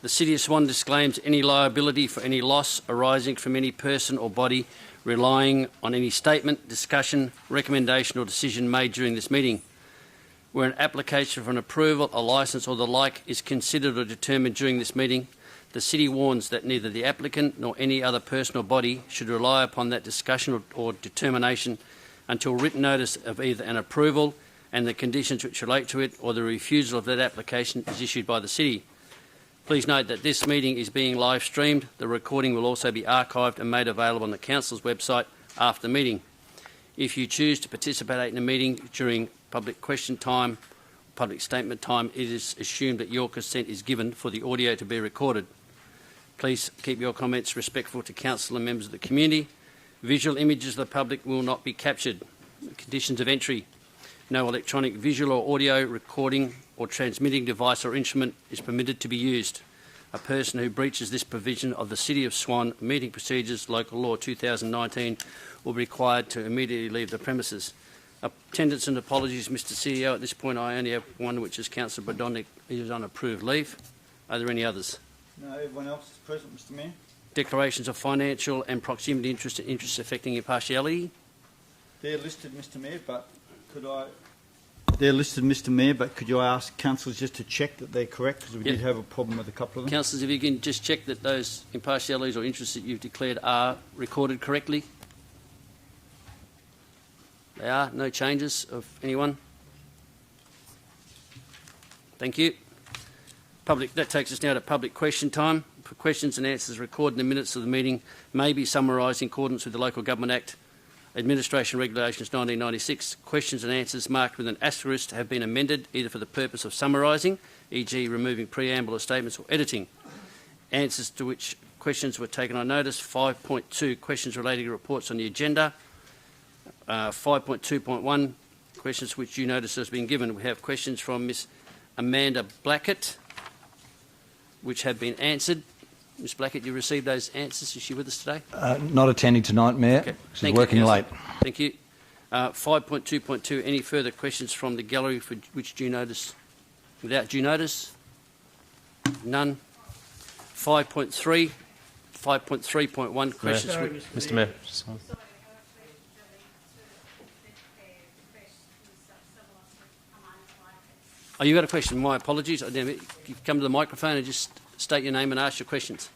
The City of Swan disclaims any liability for any loss arising from any person or body relying on any statement, discussion, recommendation or decision made during this meeting. Where an application for an approval, a licence or the like is considered or determined during this meeting, the City warns that neither the applicant nor any other person or body should rely upon that discussion or determination until written notice of either an approval and the conditions which relate to it or the refusal of that application is issued by the City. Please note that this meeting is being live streamed. The recording will also be archived and made available on the Council's website after the meeting. If you choose to participate in the meeting during public question time, public statement time, it is assumed that your consent is given for the audio to be recorded. Please keep your comments respectful to Council and members of the community. Visual images of the public will not be captured. Conditions of entry. No electronic visual or audio recording or transmitting device or instrument is permitted to be used. A person who breaches this provision of the City of Swan Meeting Procedures Local Law 2019 will be required to immediately leave the premises. Attendance and apologies, Mr CEO. At this point I only have one, which is Councillor Bodonic. He is on approved leave. Are there any others? No, everyone else is present, Mr Mayor. Declarations of financial and proximity interest and interests affecting impartiality. They're listed, Mr Mayor, but could I... They're listed, Mr Mayor, but could you ask councillors just to check that they're correct, because we did have a problem with a couple of them. Councillors, if you can just check that those impartialities or interests that you've declared are recorded correctly. They are. No changes of anyone. Thank you. That takes us now to public question time. For questions and answers recorded in the minutes of the meeting may be summarised in accordance with the Local Government Act, Administration Regulations 1996. Questions and answers marked with an asterisk have been amended either for the purpose of summarising, e.g. removing preamble or statements, or editing. Answers to which questions were taken on notice. 5.2, questions relating to reports on the agenda. 5.2.1, questions which due notice has been given. We have questions from Ms Amanda Blackett, which have been answered. Ms Blackett, you received those answers. Is she with us today? Not attending tonight, Mayor. Okay. She's working late. Thank you. 5.2.2, any further questions from the gallery for which due notice? Without due notice? None. 5.3, 5.3.1, questions... Mr Mayor. Oh, you got a question? My apologies. You come to the microphone and just state your name and ask your questions.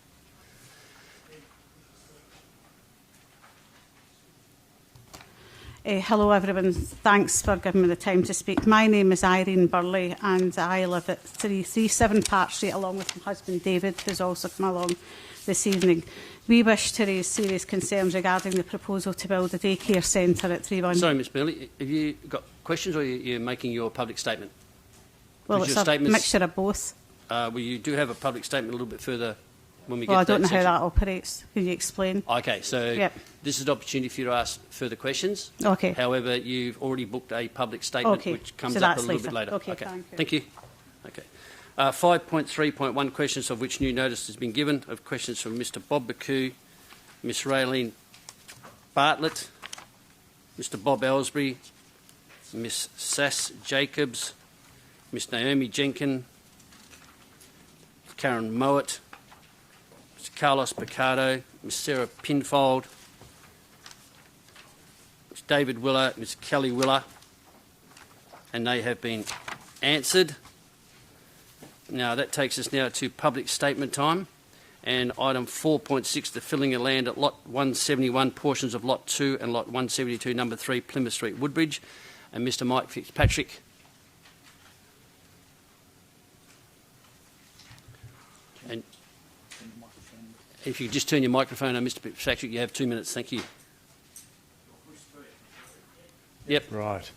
Hello everyone, thanks for giving me the time to speak. My name is Irene Burley and I live at 337 Park Street along with my husband David, who's also come along this evening. We wish to raise serious concerns regarding the proposal to build a daycare centre at 31... Sorry, Ms Burley, have you got questions or are you making your public statement? Well, it's a mixture of both. Well, you do have a public statement a little bit further when we get to that. Well, I don't know section. how that operates. Can you explain? Okay, so this is an opportunity for you to ask further questions. Okay. However, you've already booked a public statement which comes up a little bit later. Okay, thank you. Okay. 5.3.1, questions of which new notice has been given, of questions from Mr Bob Baku, Ms Raylene Bartlett, Mr Bob Ellsbury, Ms Sass Jacobs, Ms Naomi Jenkin, Karen Mowat, Mr Carlos Picardo, Ms Sarah Pinfold, Ms David Willer, Ms Kelly Willer, and they have been answered. Now that takes us now to public statement time, and item 4.6, the filling of land at lot 171, portions of lot 2 and lot 172, number 3, Plymouth Street, Woodbridge, and Mr Mike Fitzpatrick. And if you just turn your microphone on, Mr Fitzpatrick, you have 2 minutes. Thank you. Yep. Right.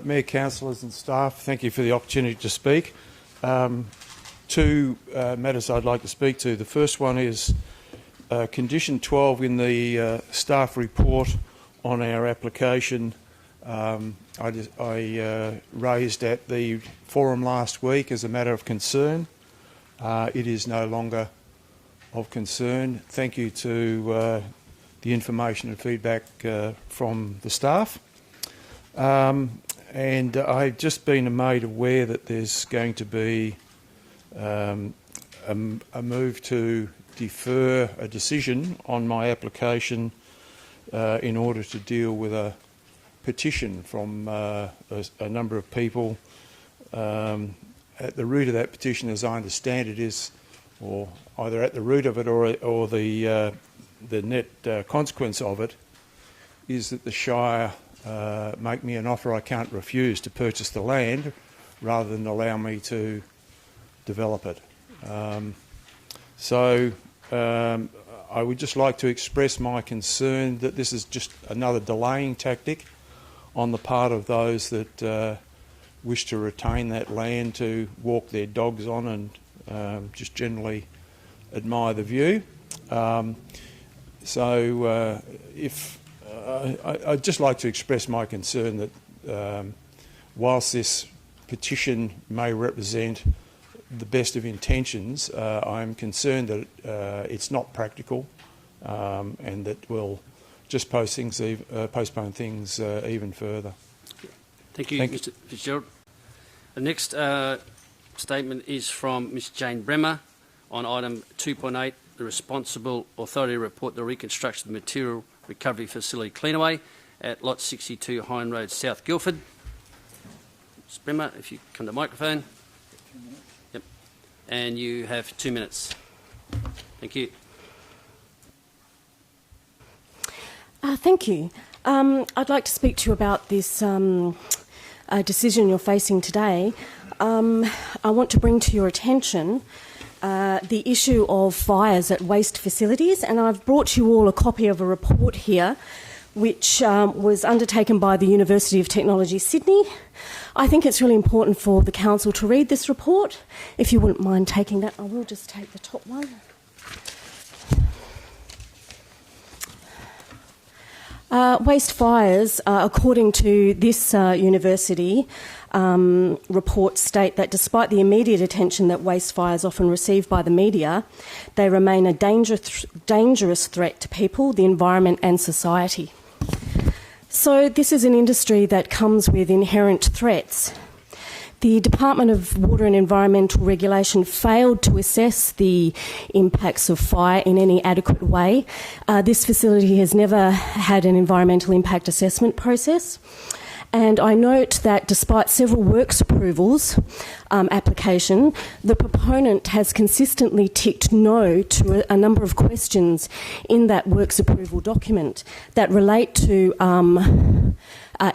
Mayor, councillors and staff, thank you for the opportunity to speak. Two matters I'd like to speak to. The first one is condition 12 in the staff report on our application. I raised at the forum last week as a matter of concern. It is no longer of concern. Thank you to the information and feedback from the staff. And I've just been made aware that there's going to be a move to defer a decision on my application in order to deal with a petition from a number of people. At the root of that petition, as I understand it, is, or either at the root of it or the net consequence of it, is that the Shire make me an offer I can't refuse to purchase the land rather than allow me to develop it. I would just like to express my concern that this is just another delaying tactic on the part of those that wish to retain that land to walk their dogs on and just generally admire the view. I'd just like to express my concern that whilst this petition may represent the best of intentions, I'm concerned that it's not practical and that will just postpone things even further. Thank you, Mr. Fitzgerald. The next statement is from Ms. Jane Bremer on item 2.8, the responsible authority report the reconstruction of the material recovery facility Cleanaway at lot 62 Hine Road, South Guildford. Ms. Bremer, if you come to the microphone. Yep. And you have 2 minutes. Thank you. Thank you. I'd like to speak to you about this decision you're facing today. I want to bring to your attention the issue of fires at waste facilities, and I've brought you all a copy of a report here which was undertaken by the University of Technology, Sydney. I think it's really important for the Council to read this report. If you wouldn't mind taking that, I will just take the top one. Waste fires, according to this university report, state that despite the immediate attention that waste fires often receive by the media, they remain a dangerous threat to people, the environment and society. So this is an industry that comes with inherent threats. The Department of Water and Environmental Regulation failed to assess the impacts of fire in any adequate way. This facility has never had an environmental impact assessment process. And I note that despite several works approvals application, the proponent has consistently ticked no to a number of questions in that works approval document that relate to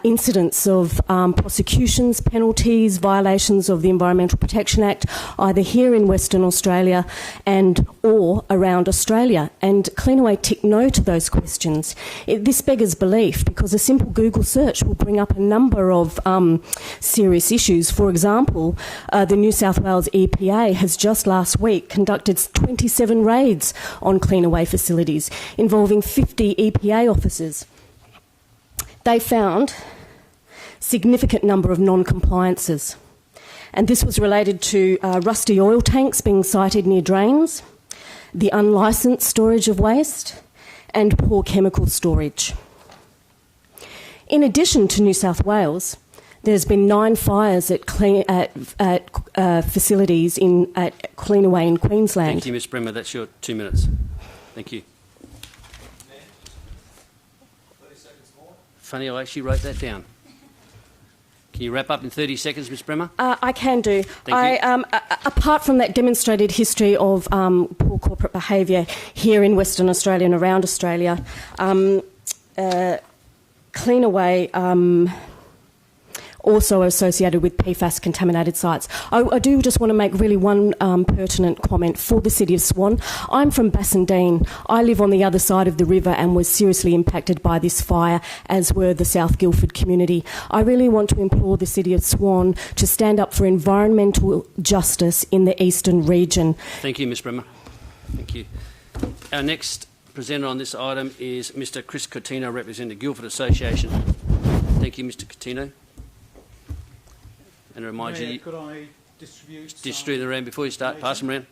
incidents of prosecutions, penalties, violations of the Environmental Protection Act, either here in Western Australia and or around Australia. And Cleanaway ticked no to those questions. This beggars belief because a simple Google search will bring up a number of serious issues. For example, the New South Wales EPA has just last week conducted 27 raids on Cleanaway facilities involving 50 EPA officers. They found significant number of non-compliances, and this was related to rusty oil tanks being sited near drains, the unlicensed storage of waste, and poor chemical storage. In addition to New South Wales, there's been 9 fires at facilities at Cleanaway in Queensland. Thank you, Ms. Bremer. That's your 2 minutes. Thank you. Funny, I actually wrote that down. Can you wrap up in 30 seconds, Ms. Bremer? I can do. Thank you. Apart from that demonstrated history of poor corporate behaviour here in Western Australia and around Australia, Cleanaway also associated with PFAS contaminated sites. I do just want to make really one pertinent comment for the City of Swan. I'm from Bassendean. I live on the other side of the river and was seriously impacted by this fire, as were the South Guildford community. I really want to implore the City of Swan to stand up for environmental justice in the eastern region. Thank you, Ms. Bremer. Thank you. Our next presenter on this item is Mr. Chris Coutinho, representing the Guildford Association. Thank you, Mr. Coutinho. And I remind you, could I distribute them around before you start. Pass them around.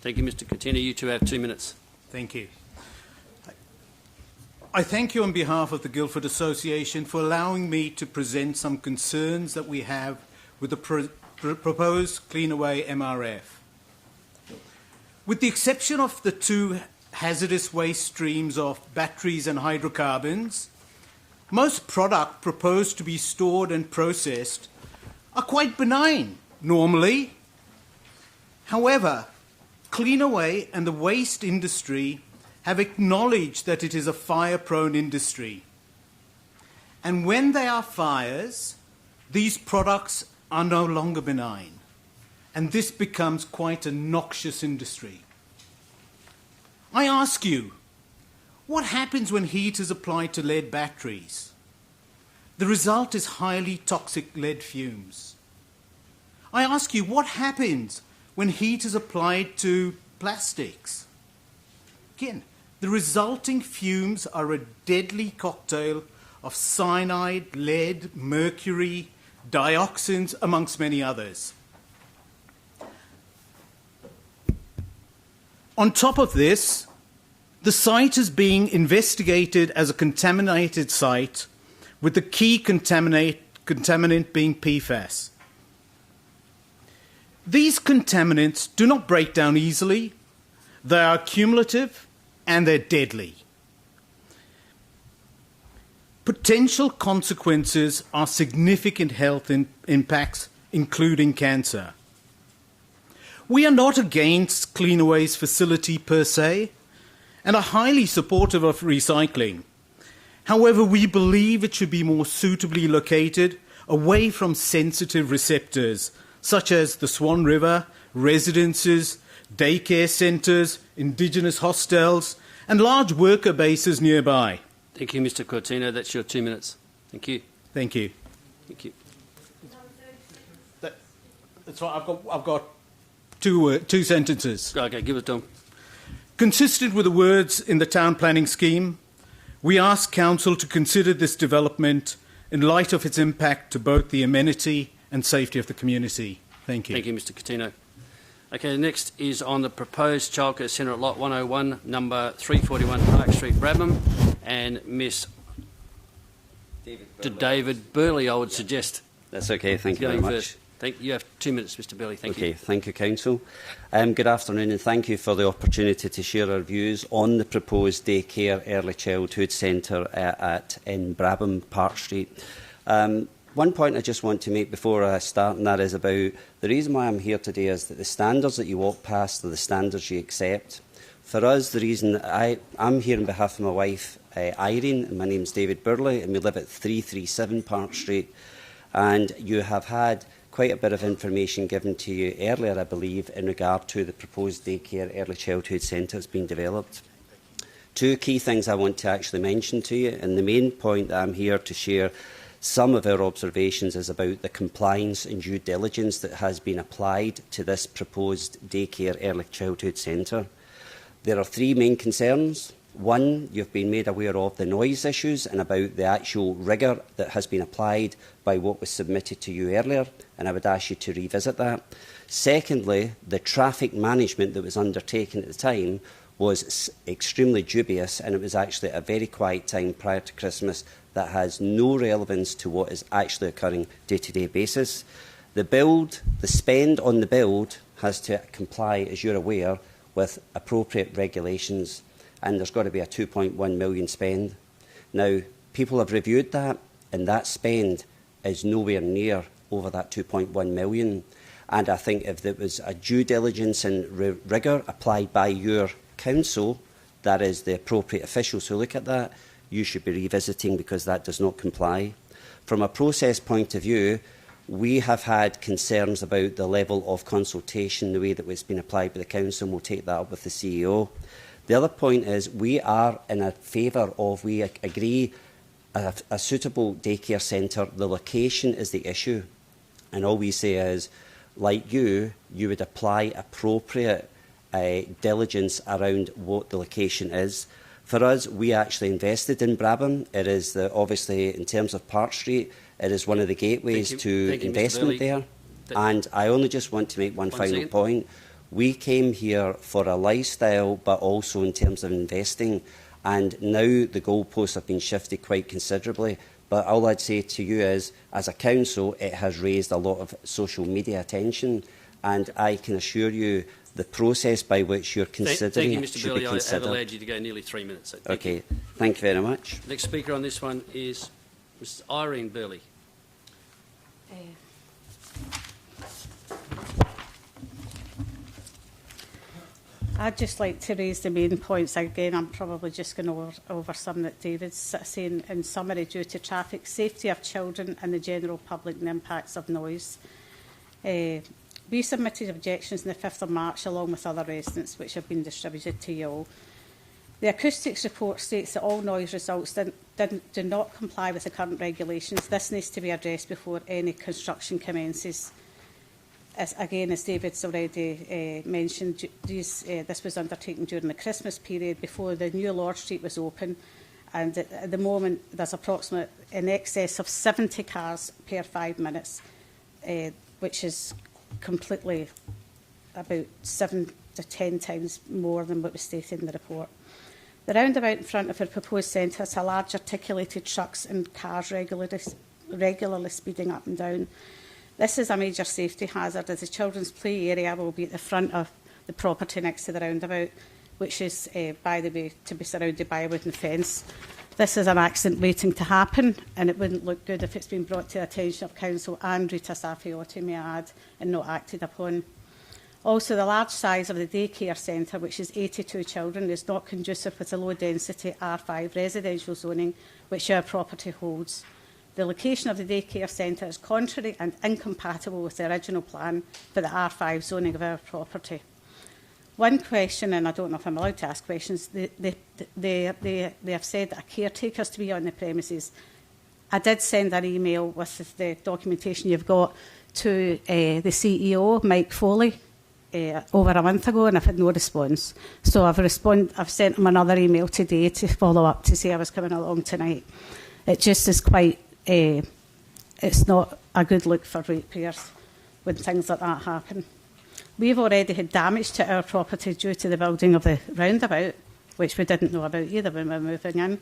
Thank you, Mr. Coutinho. You two have 2 minutes. Thank you. I thank you on behalf of the Guildford Association for allowing me to present some concerns that we have with the proposed Cleanaway MRF. With the exception of the two hazardous waste streams of batteries and hydrocarbons, most products proposed to be stored and processed are quite benign normally. However, Cleanaway and the waste industry have acknowledged that it is a fire-prone industry. And when there are fires, these products are no longer benign. And this becomes quite a noxious industry. I ask you, what happens when heat is applied to lead batteries? The result is highly toxic lead fumes. I ask you, what happens when heat is applied to plastics? Again, the resulting fumes are a deadly cocktail of cyanide, lead, mercury, dioxins, amongst many others. On top of this, the site is being investigated as a contaminated site, with the key contaminant being PFAS. These contaminants do not break down easily, they are cumulative, and they're deadly. Potential consequences are significant health impacts, including cancer. We are not against Cleanaway's facility per se, and are highly supportive of recycling. However, we believe it should be more suitably located away from sensitive receptors, such as the Swan River, residences, daycare centres, Indigenous hostels, and large worker bases nearby. Thank you, Mr Cortino. That's your 2 minutes. Thank you. Thank you. Thank you. That's right. I've got two sentences. Okay, give it to him. Consistent with the words in the town planning scheme, we ask Council to consider this development in light of its impact to both the amenity and safety of the community. Thank you. Thank you, Mr Coutinho. Okay, next is on the proposed childcare centre at Lot 101, number 341 Park Street, Brabham, and Miss David Burley, I would suggest. That's okay, thank you very much. First. You have 2 minutes, Mr Burley. Thank you. Okay, thank you, Council. Good afternoon, and thank you for the opportunity to share our views on the proposed daycare early childhood centre in Brabham, Park Street. One point I just want to make before I start, and that is about the reason why I'm here today is that the standards that you walk past are the standards you accept. For us, the reason I'm here on behalf of my wife, Irene, and my name's David Burley, and we live at 337 Park Street. And you have had quite a bit of information given to you earlier, I believe, in regard to the proposed daycare early childhood centre that's been developed. Two key things I want to actually mention to you, and the main point that I'm here to share some of our observations is about the compliance and due diligence that has been applied to this proposed daycare early childhood centre. There are three main concerns. One, you've been made aware of the noise issues and about the actual rigour that has been applied by what was submitted to you earlier, and I would ask you to revisit that. Secondly, the traffic management that was undertaken at the time was extremely dubious, and it was actually a very quiet time prior to Christmas that has no relevance to what is actually occurring day-to-day basis. The spend on the build has to comply, as you're aware, with appropriate regulations, and there's got to be a 2.1 million spend. Now, people have reviewed that, and that spend is nowhere near over that 2.1 million. And I think if there was a due diligence and rigour applied by your council, that is the appropriate officials who look at that, you should be revisiting because that does not comply. From a process point of view, we have had concerns about the level of consultation, the way that it's been applied by the council, and we'll take that up with the CEO. The other point is we are in a favour of, we agree, a suitable daycare centre. The location is the issue. And all we say is, like you would apply appropriate diligence around what the location is. For us, we actually invested in Brabham. It is, obviously, in terms of Park Street, it is one of the gateways to investment there. And I only just want to make one final point. We came here for a lifestyle, but also in terms of investing. and now the goalposts have been shifted quite considerably. But all I'd say to you is, as a council, it has raised a lot of social media attention, and I can assure you the process by which you're considering Thank you, it Mr. should Burley. be I have considered. allowed you to go nearly 3 minutes. So Okay, thank you very much. Next speaker on this one is Mrs. Irene Burley. I'd just like to raise the main points again. I'm probably just going over some that David's saying in summary. Due to traffic, safety of children and the general public and the impacts of noise. We submitted objections on the 5th of March along with other residents which have been distributed to you all. The acoustics report states that all noise results do not comply with the current regulations. This needs to be addressed before any construction commences. As David's already mentioned, this was undertaken during the Christmas period before the new Lord Street was open, and at the moment there's approximately in excess of 70 cars per 5 minutes, which is completely about 7 to 10 times more than what was stated in the report. The roundabout in front of our proposed centre has a large articulated trucks and cars regularly speeding up and down. This is a major safety hazard, as the children's play area will be at the front of the property next to the roundabout, which is, by the way, to be surrounded by a wooden fence. This is an accident waiting to happen, and it wouldn't look good if it's been brought to the attention of Council and Rita Safiotti, may I add, and not acted upon. Also, the large size of the daycare centre, which is 82 children, is not conducive with the low-density R5 residential zoning which our property holds. The location of the daycare centre is contrary and incompatible with the original plan for the R5 zoning of our property. One question, and I don't know if I'm allowed to ask questions, they have said that a caretaker is to be on the premises. I did send an email with the documentation you've got to the CEO, Mike Foley, over a month ago, and I've had no response. So I've sent him another email today to follow up to say I was coming along tonight. It just is quite... it's not a good look for ratepayers when things like that happen. We've already had damage to our property due to the building of the roundabout, which we didn't know about either when we were moving in.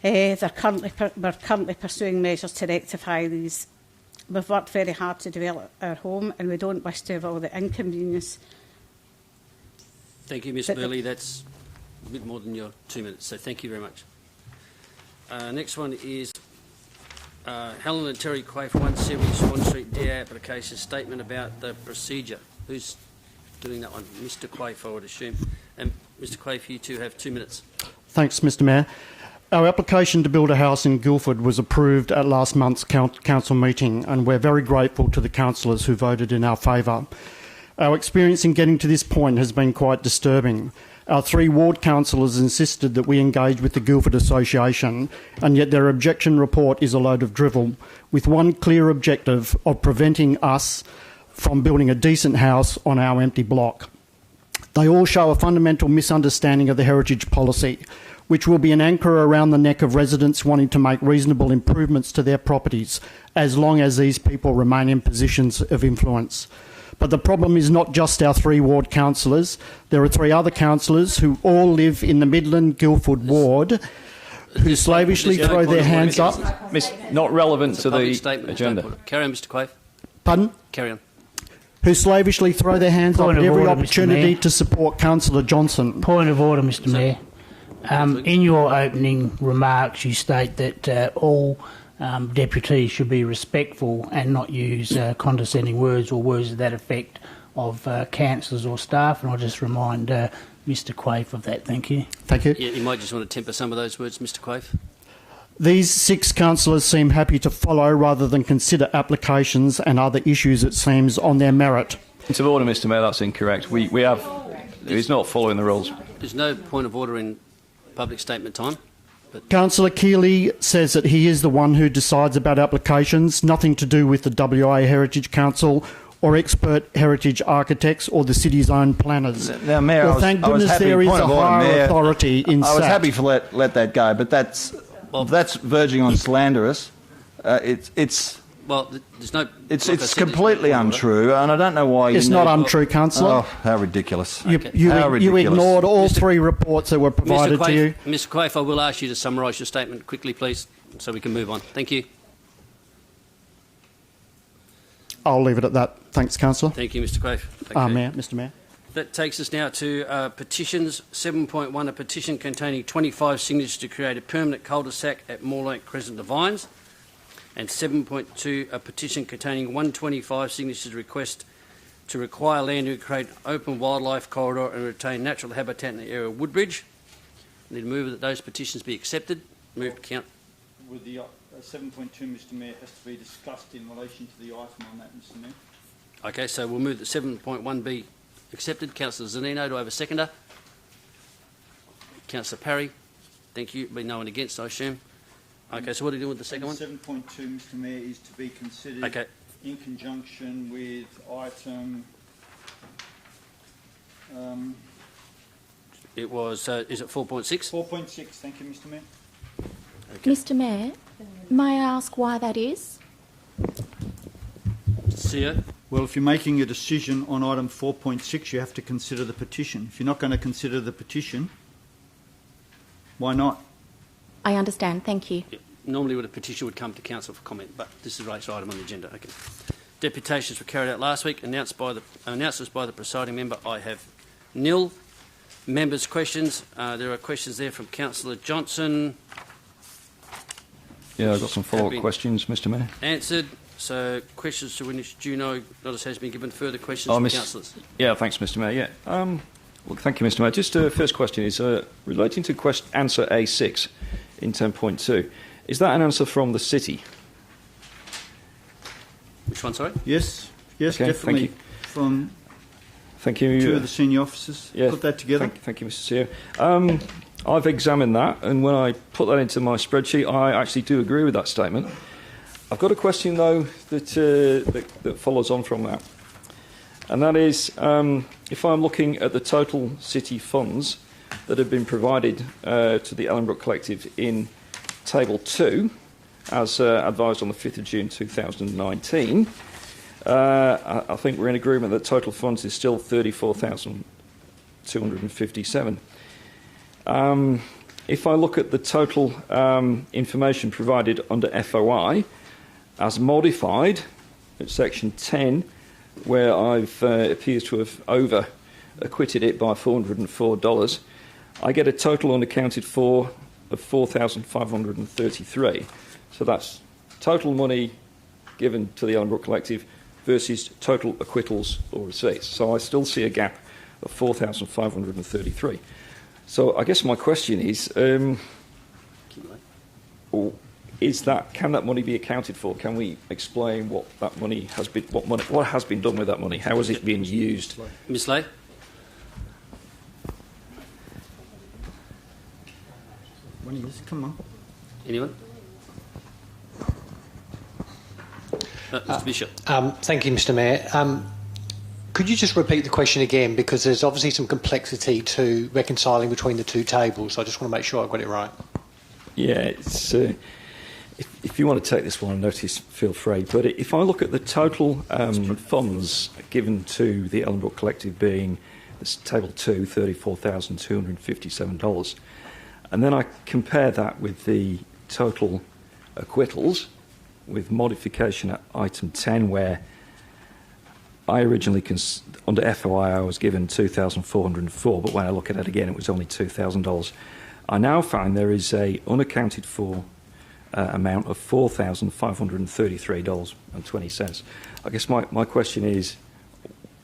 We're currently pursuing measures to rectify these. We've worked very hard to develop our home, and we don't wish to have all the inconvenience. Thank you, Ms. Burley. That's a bit more than your 2 minutes, so thank you very much. Next one is Helen and Terry Quay for 170 Swan Street DA application statement about the procedure. Who's doing that one? Mr. Quaife, I would assume. And Mr. Quaife, you two have 2 minutes. Thanks, Mr. Mayor. Our application to build a house in Guildford was approved at last month's council meeting, and we're very grateful to the councillors who voted in our favour. Our experience in getting to this point has been quite disturbing. Our 3 ward councillors insisted that we engage with the Guildford Association, and yet their objection report is a load of drivel, with one clear objective of preventing us from building a decent house on our empty block. They all show a fundamental misunderstanding of the heritage policy, which will be an anchor around the neck of residents wanting to make reasonable improvements to their properties, as long as these people remain in positions of influence. But the problem is not just our 3 ward councillors. There are 3 other councillors who all live in the Midland Guildford ward who slavishly throw their hands up. Not relevant to the Statement. agenda. Carry on, Mr. Quaife. Pardon? Carry on. Who slavishly throw their hands up at every order, opportunity to support Councillor Johnson. Point of order, Mr. Mayor. In your opening remarks, you state that all deputies should be respectful and not use condescending words or words to that effect of councillors or staff, and I'll just remind Mr. Quaife of that. Thank you. Thank you. Yeah, you might just want to temper some of those words, Mr. Quaife. These 6 councillors seem happy to follow rather than consider applications and other issues, it seems, on their merit. Point of order, Mr. Mayor, that's incorrect. He's not following the rules. There's no point of order in public statement time. Councillor Keeley says that he is the one who decides about applications, nothing to do with the WA Heritage Council or expert heritage architects or the city's own planners. Now, Mayor, well, thank goodness there is a higher authority in I was SAT. happy to let that go, but that's verging on slanderous. It's Well, there's no... It's like I said, completely there's no order. untrue, and I don't know why It's you not need- untrue, Councillor. Oh, how ridiculous. You How ridiculous. ignored all three reports that were provided to you. Mr Quaife, I will ask you to summarise your statement quickly, please, so we can move on. Thank you. I'll leave it at that. Thanks, Councillor. Thank you, Mr Quaife. Okay. Mayor, Mr Mayor. That takes us now to petitions. 7.1, a petition containing 25 signatures to create a permanent cul-de-sac at Moorlank Crescent Divines. And 7.2, a petition containing 125 signatures request to require land to create open wildlife corridor and retain natural habitat in the area of Woodbridge. I need to move that those petitions be accepted. Move to count. With the 7.2, Mr Mayor, has to be discussed in relation to the item on that, Mr Mayor. Okay, so we'll move that 7.1 be accepted. Councillor Zanino, do I have a seconder? Councillor Parry. Thank you. Be no one against, I assume. Okay, so what are you doing with the second one? 7.2, Mr Mayor, is to be considered in conjunction with item... it was, is it 4.6? 4.6, thank you, Mr Mayor. Okay. Mr Mayor, may I ask why that is? CEO? Well, if you're making a decision on item 4.6, you have to consider the petition. If you're not going to consider the petition, why not? I understand, thank you. Yeah. Normally a petition would come to council for comment, but this is the latest item on the agenda. Okay. Deputations were carried out last week. Announcements by the presiding member. I have nil. Members' questions. There are questions there from Councillor Johnson. Yeah, I've got some follow-up questions, Mr Mayor. Answered. So questions to which Juno notice has been given. Further questions from councillors? Yeah, thanks, Mr Mayor. Yeah. Well, thank you, Mr Mayor. Just first question is relating to answer A6 in 10.2. Is that an answer from the city? Which one, sorry? Yes, okay, definitely. Thank you. Two of the senior officers put that together. Thank you, Mr CEO. I've examined that, and when I put that into my spreadsheet, I actually do agree with that statement. I've got a question, though, that follows on from that. And that is, if I'm looking at the total city funds that have been provided to the Ellenbrook Collective in Table 2, as advised on the 5th of June 2019, I think we're in agreement that total funds is still $34,257. If I look at the total information provided under FOI, as modified at Section 10, where I've appears to have over-acquitted it by $404, I get a total unaccounted for of $4,533. So that's total money given to the Ellenbrook Collective versus total acquittals or receipts. So I still see a gap of $4,533. So I guess my question is, can that money be accounted for? Can we explain what that money has been, what has been done with that money? How is it being used? Ms. Lay. Come on. Anyone? Mr. Bishop. Thank you, Mr. Mayor. Could you just repeat the question again? Because there's obviously some complexity to reconciling between the two tables. So I just want to make sure I've got it right. Yeah, it's, if you want to take this one, notice, feel free. But if I look at the total funds given to the Ellenbrook Collective being this Table 2, $34,257, and then I compare that with the total acquittals with modification at item 10, where I originally, under FOI, I was given $2,404, but when I look at it again, it was only $2,000. I now find there is a unaccounted for amount of $4,533.20. I guess my question is,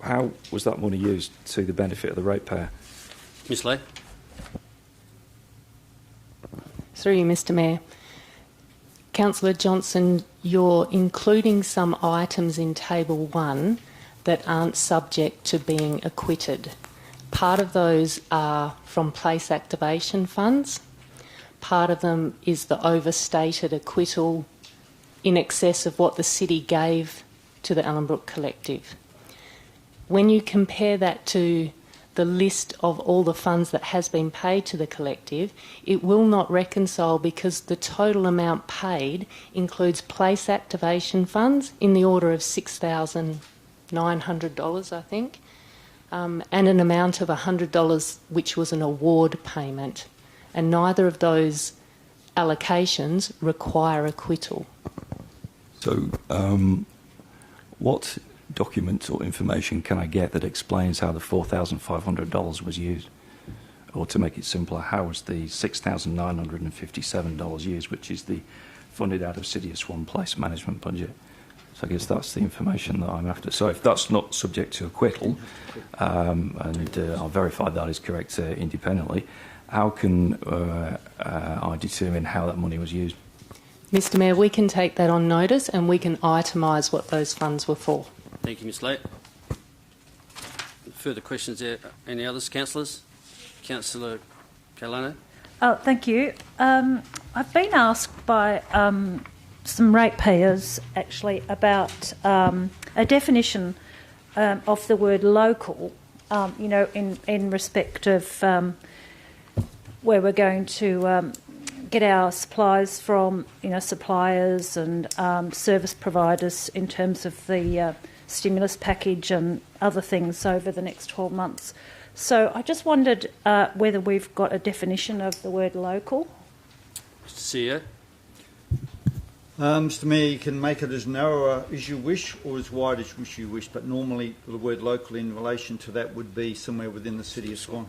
how was that money used to the benefit of the ratepayer? Ms. Lay. Through you, Mr. Mayor. Councillor Johnson, you're including some items in Table 1 that aren't subject to being acquitted. Part of those are from place activation funds. Part of them is the overstated acquittal in excess of what the city gave to the Ellenbrook Collective. When you compare that to the list of all the funds that has been paid to the collective, it will not reconcile because the total amount paid includes place activation funds in the order of $6,900, I think, and an amount of $100 which was an award payment. And neither of those allocations require acquittal. So, what documents or information can I get that explains how the $4,500 was used? Or to make it simpler, how was the $6,957 used, which is the funded out of City of Swan Place management budget? So I guess that's the information that I'm after. So if that's not subject to acquittal, and I'll verify that is correct independently, how can I determine how that money was used? Mr Mayor, we can take that on notice and we can itemise what those funds were for. Thank you, Ms Late. Further questions there? Any others, councillors? Councillor Kalano? Thank you. I've been asked by some ratepayers actually about a definition of the word local, you know, in respect of where we're going to get our supplies from, you know, suppliers and service providers in terms of the stimulus package and other things over the next 12 months. So I just wondered whether we've got a definition of the word local. Mr CEO. Mr Mayor, you can make it as narrow as you wish or as wide as you wish, but normally the word local in relation to that would be somewhere within the City of Swan.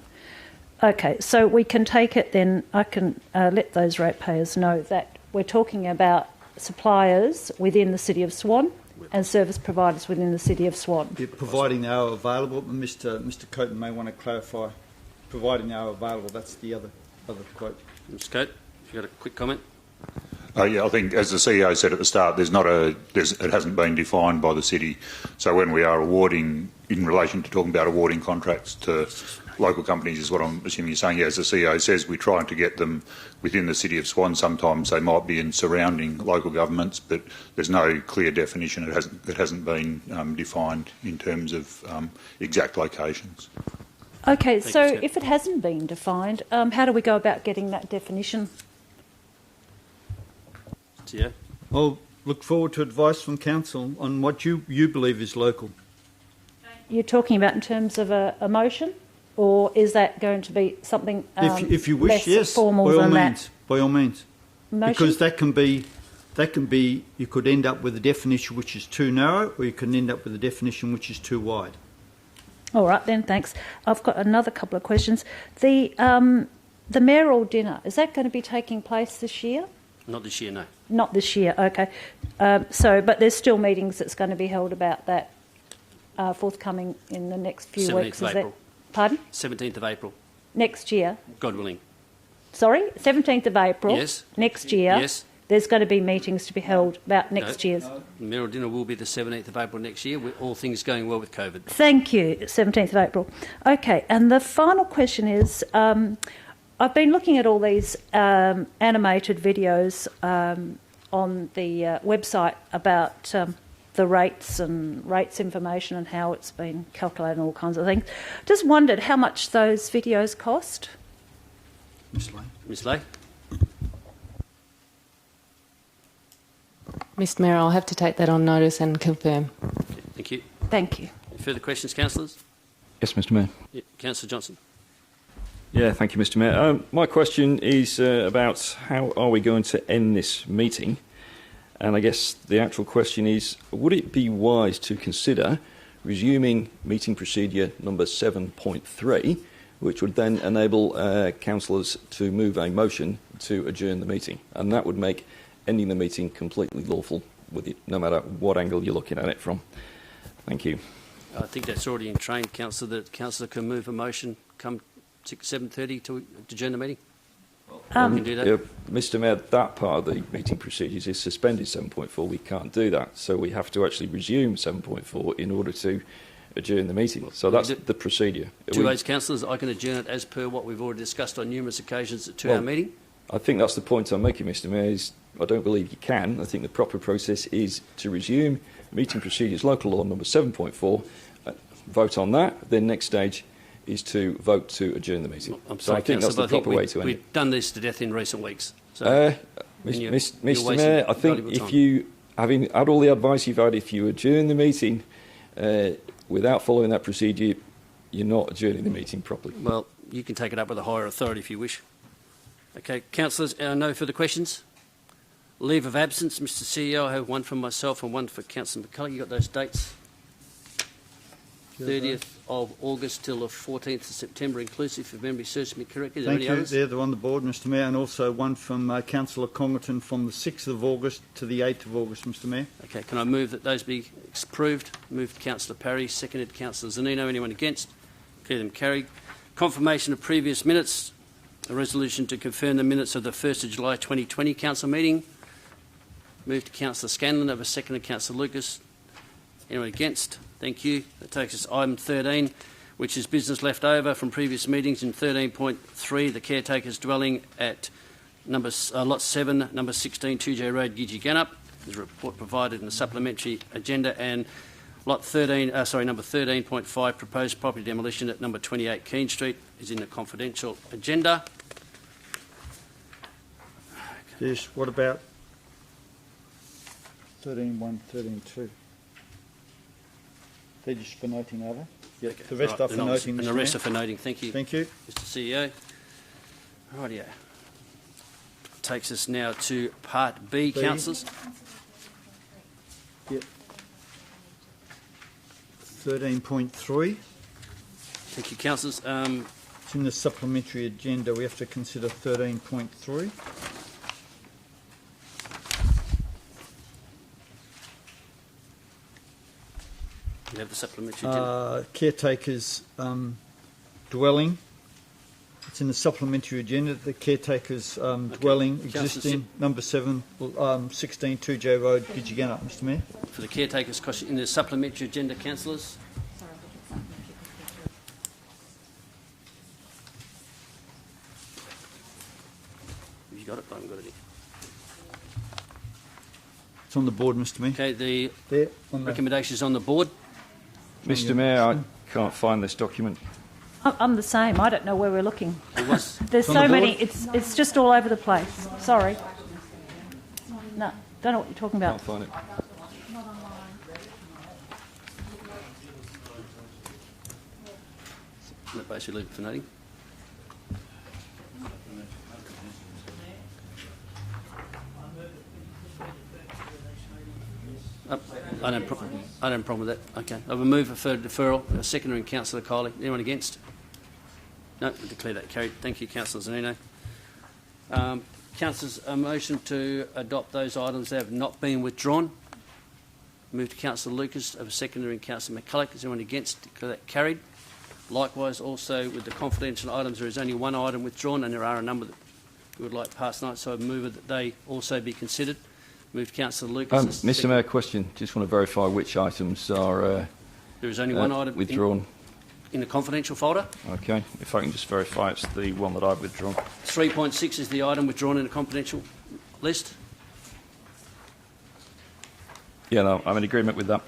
Okay, so we can take it then, I can let those ratepayers know that we're talking about suppliers within the City of Swan and service providers within the City of Swan. Yeah, providing they are available, but Mr Coaten may want to clarify, providing they are available, that's the other quote. Mr Coaten, if you've got a quick comment. Yeah, I think, as the CEO said at the start, it hasn't been defined by the city. So when we are awarding, in relation to talking about awarding contracts to local companies, is what I'm assuming you're saying. Yeah, as the CEO says, we're trying to get them within the City of Swan. Sometimes they might be in surrounding local governments, but there's no clear definition. It hasn't been defined in terms of exact locations. Okay, so if it hasn't been defined, how do we go about getting that definition? Yeah. I'll look forward to advice from Council on what you believe is local. You're talking about in terms of a motion, or is that going to be something if you wish, less yes, formal than that? By all means. Motion? Because that can be, you could end up with a definition which is too narrow, or you can end up with a definition which is too wide. All right then, thanks. I've got another couple of questions. The mayoral dinner, is that going to be taking place this year? Not this year, no. Not this year, okay. But there's still meetings that's going to be held about that forthcoming in the next few 17th weeks. of April. Pardon? 17th of April. Next year? God willing. Sorry? 17th of April? Yes. Next year? Yes. There's going to be meetings to be held about next year's. The mayoral dinner will be the 17th of April next year, with all things going well with COVID. Thank you, 17th of April. Okay, and the final question is, I've been looking at all these animated videos on the website about the rates and rates information and how it's been calculated and all kinds of things. Just wondered how much those videos cost. Ms Lay. Ms Lay. Mr Mayor, I'll have to take that on notice and confirm. Okay, thank you. Thank you. Any further questions, councillors? Yes, Mr Mayor. Yeah, Councillor Johnson. Yeah, thank you, Mr Mayor. My question is about how are we going to end this meeting? And I guess the actual question is, would it be wise to consider resuming meeting procedure number 7.3, which would then enable councillors to move a motion to adjourn the meeting? And that would make ending the meeting completely lawful, with it, no matter what angle you're looking at it from. Thank you. I think that's already in train, councillor, that councillor can move a motion come 7:30 to adjourn the meeting. Can do that. Mr Mayor, that part of the meeting procedures is suspended 7.4. We can't do that, so we have to actually resume 7.4 in order to adjourn the meeting. So that's the procedure. Two ways, councillors. I can adjourn it as per what we've already discussed on numerous occasions at two-hour meeting. I think that's the point I'm making, Mr Mayor, is I don't believe you can. I think the proper process is to resume meeting procedures, local law number 7.4, vote on that. Then next stage is to vote to adjourn the meeting. I'm So I sorry, think that's Councillor, the but I think proper way to end it. we've done this to death in recent weeks. So you're Mr. wasting Mayor, I think valuable if time. you, having had all the advice you've had, if you adjourn the meeting without following that procedure, you're not adjourning the meeting properly. Well, you can take it up with a higher authority if you wish. Okay, councillors, no further questions? Leave of absence, Mr CEO, I have one from myself and one for Councillor McCulloch. You got those dates? 30th of August till the 14th of September inclusive, if memory serves me correctly. Is there Thank any you. others? They're on the board, Mr Mayor, and also one from Councillor Congleton from the 6th of August to the 8th of August, Mr Mayor. Okay, can I move that those be approved? Moved Councillor Parry, seconded Councillor Zanino. Anyone against? Declare them carried. Confirmation of previous minutes. A resolution to confirm the minutes of the 1st of July 2020 council meeting. Moved to Councillor Scanlon, over seconded Councillor Lucas. Anyone against? Thank you. That takes us to item 13, which is business left over from previous meetings. In 13.3, the caretaker's dwelling at lot 7, number 16, 2J Road, Gidgee Gannup. There's a report provided in the supplementary agenda, and number 13.5, proposed property demolition at number 28 Keene Street is in the confidential agenda. Yes, what about 13.1, 13.2? They're just for noting, are they? Yeah, Okay, the rest right, are for and noting, and Mr the rest Mayor. are for noting. Thank you. Thank you. Mr CEO. Rightio. Takes us now to Part B, councillors. Yep. 13.3. Thank you, councillors. It's in the supplementary agenda. We have to consider 13.3. You have the supplementary agenda. Caretaker's dwelling. It's in the supplementary agenda. The caretaker's dwelling existing, number 7, 16 2J Road, Gidgee Gannup, Mr Mayor. For the caretaker's cost in the supplementary agenda, councillors. Have you got it? I haven't got it here. It's on the board, Mr Mayor. Okay, the There, on the recommendations on the board. Mr Mayor, I can't find this document. I'm the same. I don't know where we're looking. Was, There's on so the many. board? It's just all over the place. Sorry. No, don't know what you're talking about. Can't find it. basically leave it for noting. I don't have a problem with that. Okay. I will move for further deferral. A seconder and Councillor Kiley. Anyone against? No, I declare that carried. Thank you, Councillor Zanino. Councillors, a motion to adopt those items that have not been withdrawn. Move to Councillor Lucas, of a seconder and Councillor McCulloch. Is anyone against? Declare that carried. Likewise, also with the confidential items, there is only one item withdrawn, and there are a number that we would like passed tonight, so I move that they also be considered. Move to Councillor Lucas. Mr Mayor, question. Just want to verify which items are there is only one item withdrawn. In the confidential folder. Okay. If I can just verify it's the one that I've withdrawn. 3.6 is the item withdrawn in the confidential list. Yeah, no, I'm in agreement with that.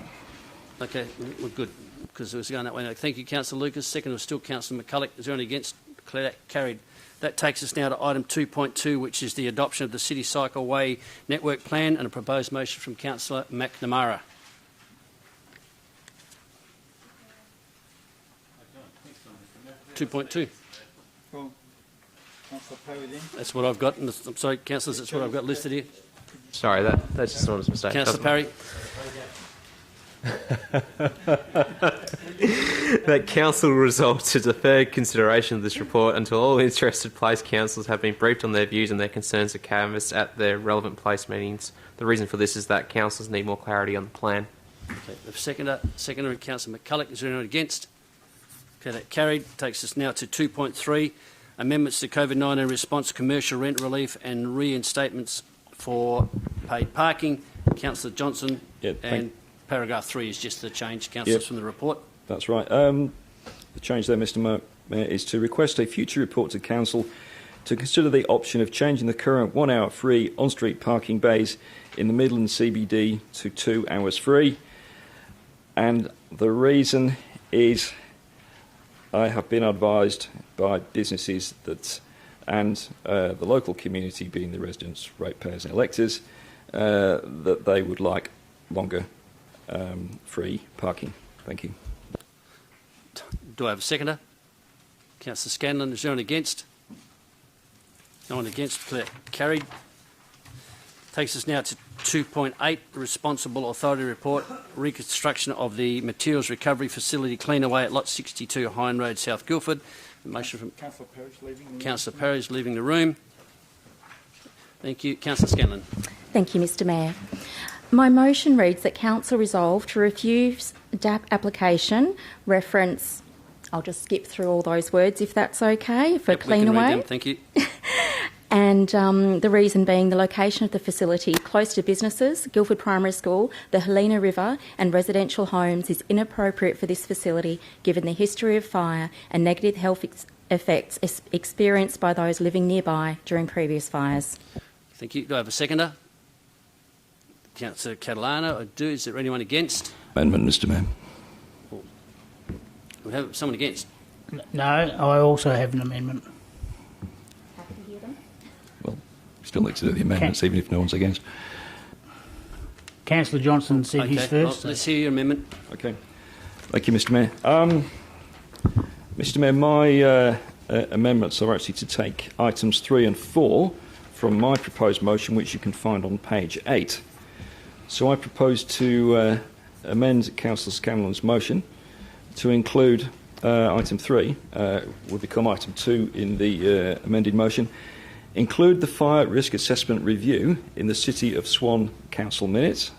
Okay, we're good, because it was going that way. Thank you, Councillor Lucas. Second was still Councillor McCulloch. Is there any against? Declare that carried. That takes us now to item 2.2, which is the adoption of the City Cycleway Network Plan, and a proposed motion from Councillor McNamara. Well, Councillor Parry then. That's what I've got. I'm sorry, councillors, that's what I've got listed here. Sorry, that's just an honest mistake. Councillor Parry. That council resolved to defer consideration of this report until all interested place councils have been briefed on their views and their concerns are canvassed at their relevant place meetings. The reason for this is that councils need more clarity on the plan. Okay, the seconder and Councillor McCulloch. Is there anyone against? Okay, that carried. Takes us now to 2.3, amendments to COVID-19 response, commercial rent relief and reinstatements for paid parking. Councillor Johnson, and paragraph 3 is just the change, councillors, from the report. That's right. The change there, Mr Mayor, is to request a future report to Council to consider the option of changing the current 1 hour free on-street parking bays in the Midland CBD to 2 hours free. And the reason is I have been advised by businesses that, and the local community, being the residents, ratepayers and electors, that they would like longer free parking. Thank you. Do I have a seconder? Councillor Scanlon, is there anyone against? No one against. Carried. Takes us now to 2.8, the Responsible Authority Report, reconstruction of the Materials Recovery Facility Cleanaway at Lot 62 Hine Road, South Guildford. A motion from Councillor Perry leaving the room. Councillor Perry is leaving the room. Thank you. Councillor Scanlon. Thank you, Mr Mayor. My motion reads that Council resolve to refuse DAP application reference, I'll just skip through all those words if that's okay, for Yep, we can read Cleanaway. them. Thank you. And the reason being the location of the facility close to businesses, Guildford Primary School, the Helena River and residential homes is inappropriate for this facility given the history of fire and negative health effects experienced by those living nearby during previous fires. Thank you. Do I have a seconder? Councillor Catalano. I do. Is there anyone against? Amendment, Mr Mayor. We have someone against. No, I also have an amendment. Still need to do the amendments, even if no one's against. Councillor Johnson said his first. Well, let's hear your amendment. Okay. Thank you, Mr Mayor. Mr Mayor, my amendments are actually to take items 3 and 4 from my proposed motion, which you can find on page 8. So I propose to amend Councillor Scanlon's motion to include item 3, will become item 2 in the amended motion. Include the fire risk assessment review in the City of Swan Council minutes.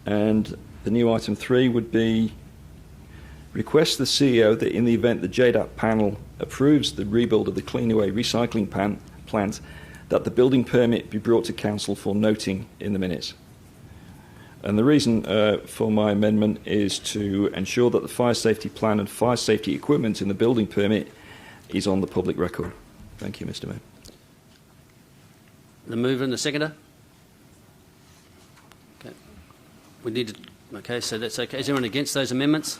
And the new item 3 would be request the CEO that in the event the JDAP panel approves the rebuild of the Cleanaway recycling plant, that the building permit be brought to Council for noting in the minutes. And the reason for my amendment is to ensure that the fire safety plan and fire safety equipment in the building permit is on the public record. Thank you, Mr Mayor. The mover and the seconder? Okay. We need to... Okay, so that's okay. Is anyone against those amendments?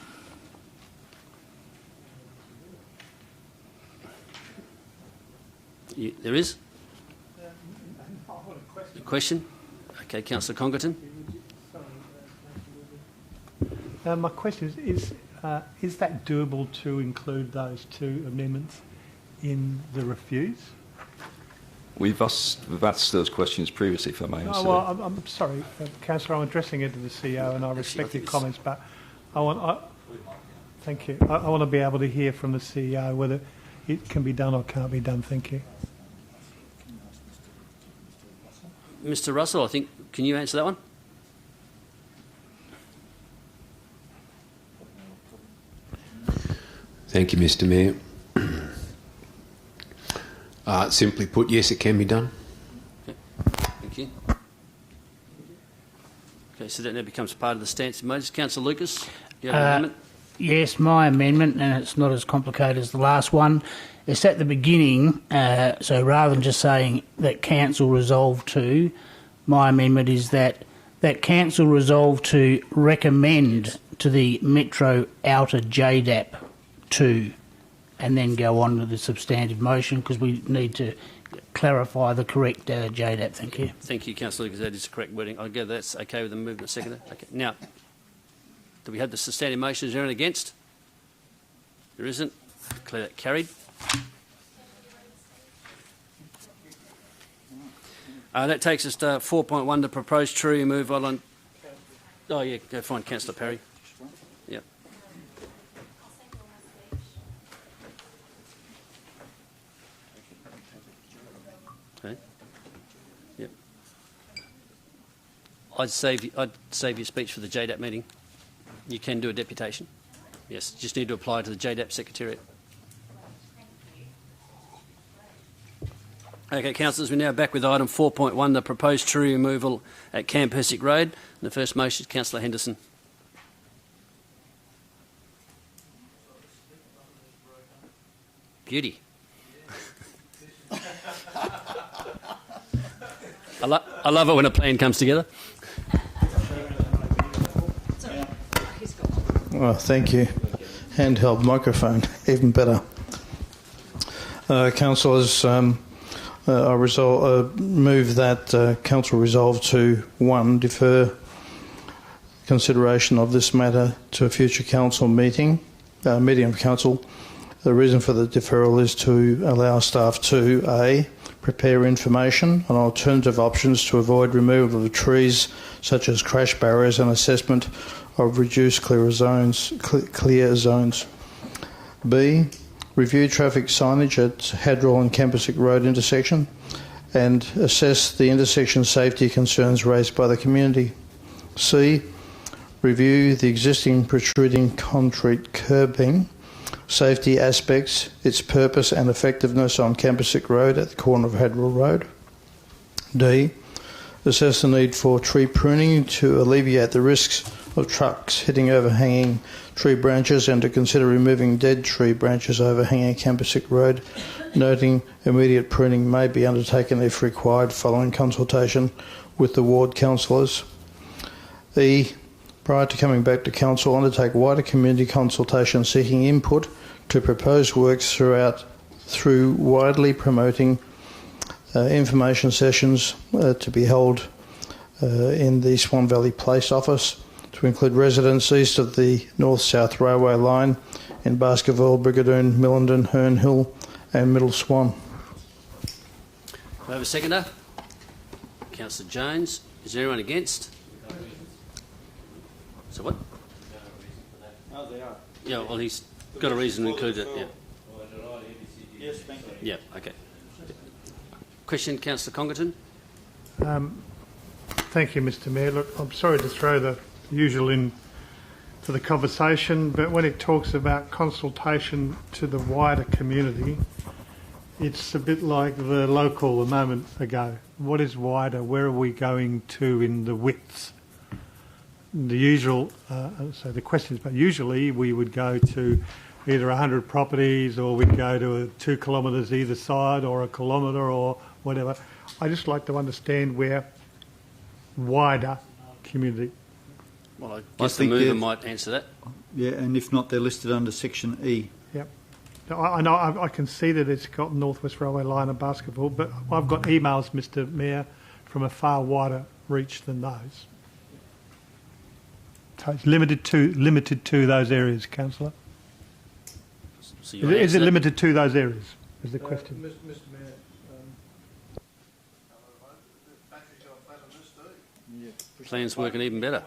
There is? A question? Okay, Councillor Congerton. My question is that doable to include those 2 amendments in the refuse? We've asked those questions previously, if I may. Oh, well, I'm sorry, Councillor, I'm addressing it to the CEO and I respect your comments, but thank you. I want to be able to hear from the CEO whether it can be done or can't be done. Thank you. Mr Russell, I think, can you answer that one? Thank you, Mr Mayor. Simply put, yes, it can be done. Okay. Thank you. Okay, so that now becomes part of the stance of motions. Councillor Lucas, do you have an amendment? Yes, my amendment, and it's not as complicated as the last one, it's at the beginning, so rather than just saying that Council resolve to, my amendment is that Council resolve to recommend to the Metro Outer JDAP 2, and then go on to the substantive motion because we need to clarify the correct JDAP. Thank you. Thank you, Councillor Lucas. That is the correct wording. I gather that's okay with the movement seconder. Okay. Now, do we have the substantive motion? Is there anyone against? There isn't. Declare that carried. That takes us to 4.1, the proposed tree removal on... Oh, yeah, go find Councillor Perry. Yep. Okay. Yep. I'd save your speech for the JDAP meeting. You can do a deputation. Yes, just need to apply to the JDAP Secretariat. Okay, councillors, we're now back with item 4.1, the proposed tree removal at Camp Persick Road. The first motion is Councillor Henderson. Beauty. I love it when a plan comes together. Well, thank you. handheld microphone, even better. Councillors, I move that Council resolve to 1, defer consideration of this matter to a future Council meeting of Council. The reason for the deferral is to allow staff to A, prepare information on alternative options to avoid removal of trees such as crash barriers and assessment of reduced clear zones. B, review traffic signage at Hadrill and Campasic Road intersection and assess the intersection safety concerns raised by the community. C, review the existing protruding concrete curbing, safety aspects, its purpose and effectiveness on Campasic Road at the corner of Hadrill Road. D, assess the need for tree pruning to alleviate the risks of trucks hitting overhanging tree branches and to consider removing dead tree branches overhanging Campasic Road, noting immediate pruning may be undertaken if required following consultation with the ward councillors. E, prior to coming back to Council, undertake wider community consultation seeking input to proposed works through widely promoting information sessions to be held in the Swan Valley Place office to include residents east of the North-South Railway line in Baskerville, Brigadoon, Millendon, Herne Hill and Middle Swan. Do I have a seconder? Councillor Jones. Is there anyone against? So what? Oh, they are. Yeah, well, he's got a reason to include it. Yeah. Yes, thank you. Yeah, okay. Question, Councillor Congerton? Thank you, Mr Mayor. Look, I'm sorry to throw the usual in to the conversation, but when it talks about consultation to the wider community, it's a bit like the local a moment ago. What is wider? Where are we going to in the widths? The usual, so the question is, but usually we would go to either 100 properties or we'd go to 2 kilometres either side or 1 kilometre or whatever. I just like to understand where wider community. Well, I guess the mover might answer that. Yeah, and if not, they're listed under Section E. Yep. I know I can see that it's got North West Railway line and Basketball, but I've got emails, Mr Mayor, from a far wider reach than those. So it's limited to those areas, Councillor. So is it limited to those areas? Is the question? Mr Mayor, Plan's working even better.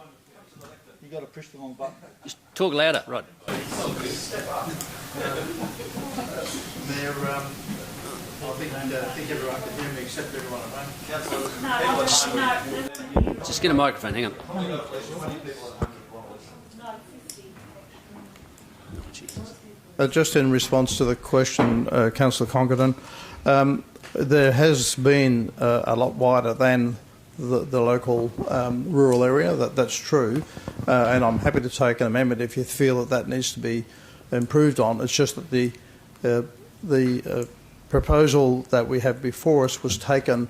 You've got to push the wrong button. Just talk louder, right? Mayor, I think everyone can hear me except everyone at home. Just get a microphone, hang on. Just in response to the question, Councillor Congerton, there has been a lot wider than the local rural area. That's true, and I'm happy to take an amendment if you feel that needs to be improved on. It's just that the proposal that we have before us was taken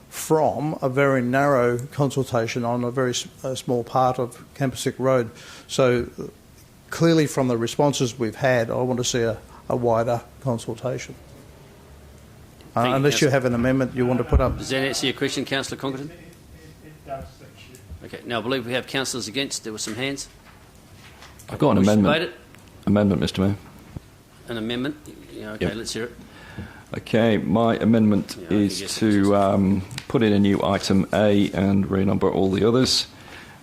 from a very narrow consultation on a very small part of Campasic Road. So clearly from the responses we've had, I want to see a wider consultation. Unless you have an amendment you want to put up. Does that answer your question, Councillor Congerton? It does, thank you. Okay, now I believe we have councillors against. There were some hands. I've got an amendment. Amendment, Mr Mayor. An amendment? Yeah, okay, Yep. let's hear it. Okay, my amendment is to put in a new item A and renumber all the others.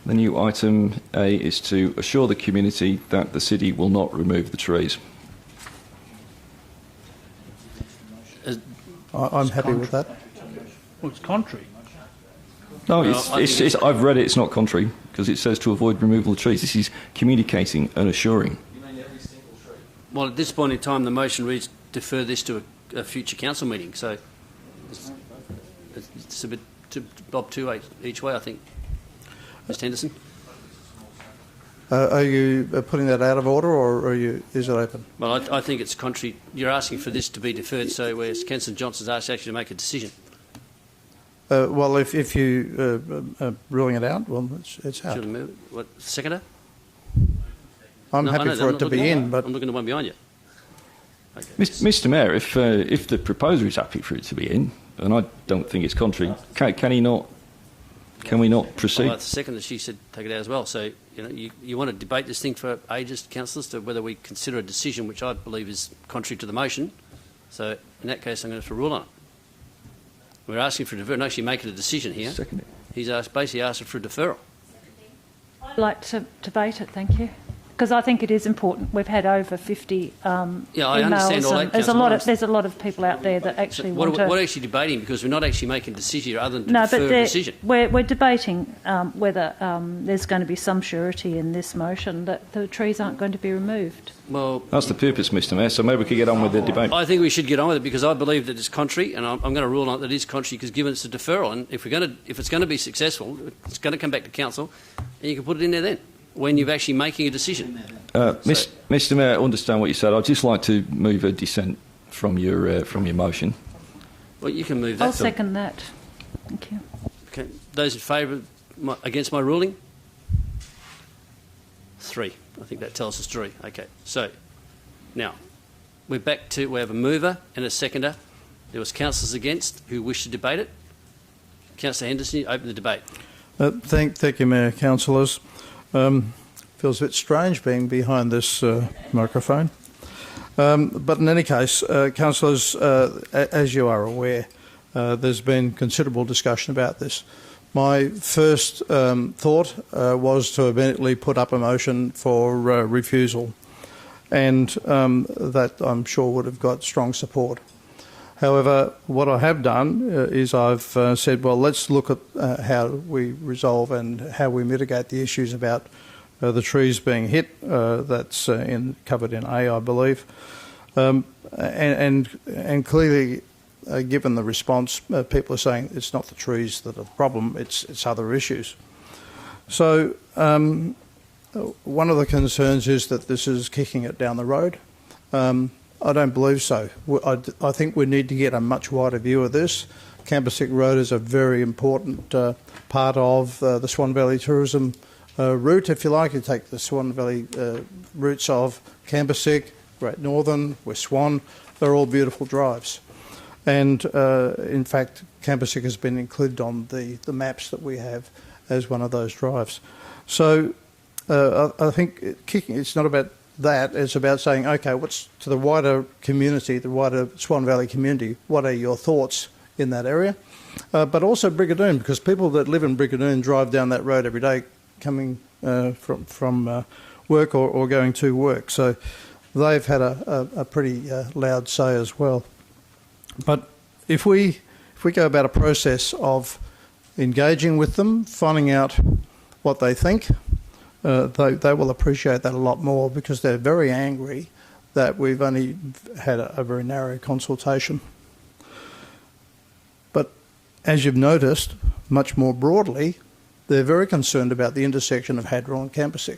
The new item A is to assure the community that the city will not remove the trees. I'm happy with that. Well, it's contrary. No, I've read it. It's not contrary because it says to avoid removal of trees. This is communicating and assuring. Well, at this point in time, the motion reads defer this to a future council meeting. So it's a bit bob two each way, I think. Mr Henderson. Are you putting that out of order, or is it open? Well, I think it's contrary. You're asking for this to be deferred, so whereas Councillor Johnson's asked actually to make a decision. Well, if you are ruling it out, well, it's out. Should we move it? What, seconder? I'm No, I happy know, for I'm it to not be looking- in, but I'm looking at the one behind you. Okay. Mr. Mayor, if the proposer is happy for it to be in, and I don't think it's contrary, can he not? Can we not proceed? Well, the second that she said take it out as well. So you want to debate this thing for ages, councillors, to whether we consider a decision which I believe is contrary to the motion. So in that case, I'm going to have to rule on it. We're asking for a deferral, not actually making a decision here. Second. He's basically asking for a deferral. I'd like to debate it, thank you. Because I think it is important. We've had over 50 I emails. understand all that, There's a lot of people out there that actually What want are to. we actually debating? Because we're not actually making a decision here other than to No, defer but a decision. we're debating whether there's going to be some surety in this motion that the trees aren't going to be removed. Well, That's the purpose, Mr. Mayor. So maybe we could get on with the debate. I think we should get on with it because I believe that it's contrary, and I'm going to rule on it that it is contrary because given it's a deferral, and if it's going to be successful, it's going to come back to council, and you can put it in there then when you're actually making a decision. Mr. Mayor, I understand what you said. I'd just like to move a dissent from your motion. Well, you can move that. I'll second that. Thank you. Okay. Those in favour against my ruling? 3. I think that tells us 3. Okay. So now we have a mover and a seconder. There was councillors against who wished to debate it. Councillor Henderson, you open the debate. Thank you, Mayor, councillors. Feels a bit strange being behind this microphone. But in any case, councillors, as you are aware, there's been considerable discussion about this. My first thought was to immediately put up a motion for refusal, and that I'm sure would have got strong support. However, what I have done is I've said, well, let's look at how we resolve and how we mitigate the issues about the trees being hit. That's covered in A, I believe. And clearly, given the response, people are saying it's not the trees that are the problem, it's other issues. So one of the concerns is that this is kicking it down the road. I don't believe so. I think we need to get a much wider view of this. Campersick Road is a very important part of the Swan Valley tourism route, if you like. You take the Swan Valley routes of Campersick, Great Northern, West Swan, they're all beautiful drives. And in fact, Campersick has been included on the maps that we have as one of those drives. So I think it's not about that, it's about saying, okay, what's to the wider community, the wider Swan Valley community, what are your thoughts in that area? But also Brigadoon, because people that live in Brigadoon drive down that road every day coming from work or going to work. So they've had a pretty loud say as well. But if we go about a process of engaging with them, finding out what they think, they will appreciate that a lot more because they're very angry that we've only had a very narrow consultation. But as you've noticed, much more broadly, they're very concerned about the intersection of Hadron and Campersick.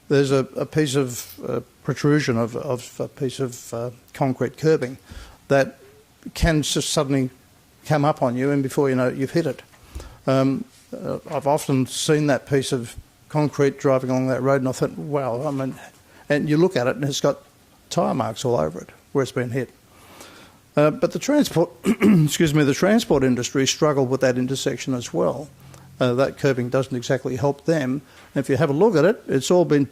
There's a piece of protrusion of a piece of concrete curbing that can just suddenly come up on you, and before you know it, you've hit it. I've often seen that piece of concrete driving along that road, and I thought, wow, I mean, and you look at it and it's got tyre marks all over it where it's been hit. But the transport, the transport industry struggled with that intersection as well. That curbing doesn't exactly help them. And if you have a look at it, it's all been,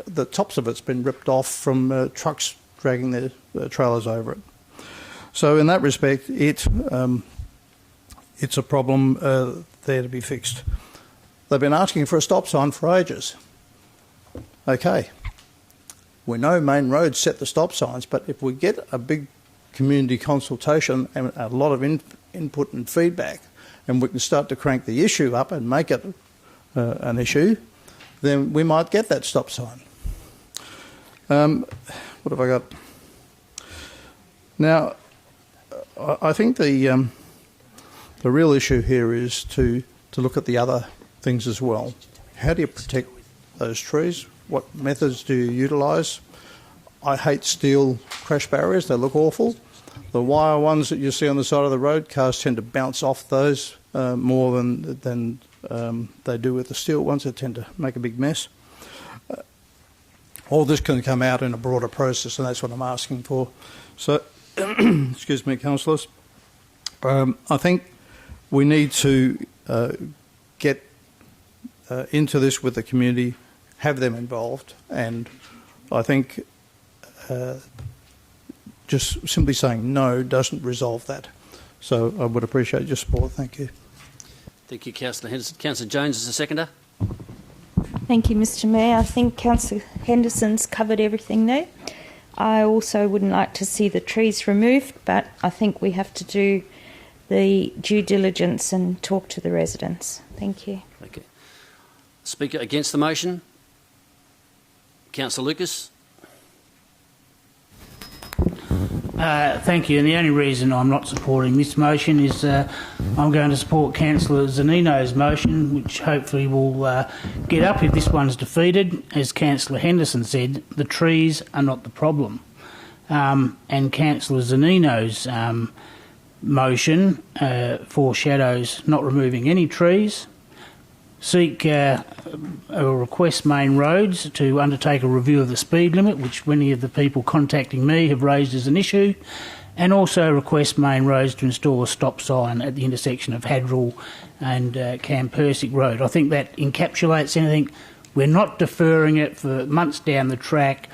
the tops of it's been ripped off from trucks dragging their trailers over it. So in that respect, it's a problem there to be fixed. They've been asking for a stop sign for ages. Okay, we know main roads set the stop signs, but if we get a big community consultation and a lot of input and feedback, and we can start to crank the issue up and make it an issue, then we might get that stop sign. What have I got? Now, I think the real issue here is to look at the other things as well. How do you protect those trees? What methods do you utilise? I hate steel crash barriers, they look awful. The wire ones that you see on the side of the road, cars tend to bounce off those more than they do with the steel ones. They tend to make a big mess. all this can come out in a broader process, and that's what I'm asking for. So, excuse me, councillors. I think we need to get into this with the community, have them involved, and I think just simply saying no doesn't resolve that. So I would appreciate your support. Thank you. Thank you, Councillor Henderson. Councillor Jones is the seconder. Thank you, Mr Mayor. I think Councillor Henderson's covered everything there. I also wouldn't like to see the trees removed, but I think we have to do the due diligence and talk to the residents. Thank you. Okay. Speaker against the motion? Councillor Lucas. Thank you. And the only reason I'm not supporting this motion is I'm going to support Councillor Zanino's motion, which hopefully will get up if this one's defeated. As Councillor Henderson said, the trees are not the problem. And Councillor Zanino's motion foreshadows not removing any trees, seek or request Main Roads to undertake a review of the speed limit, which many of the people contacting me have raised as an issue, and also request Main Roads to install a stop sign at the intersection of Hadrill and Campersic Road. I think that encapsulates anything. We're not deferring it for months down the track.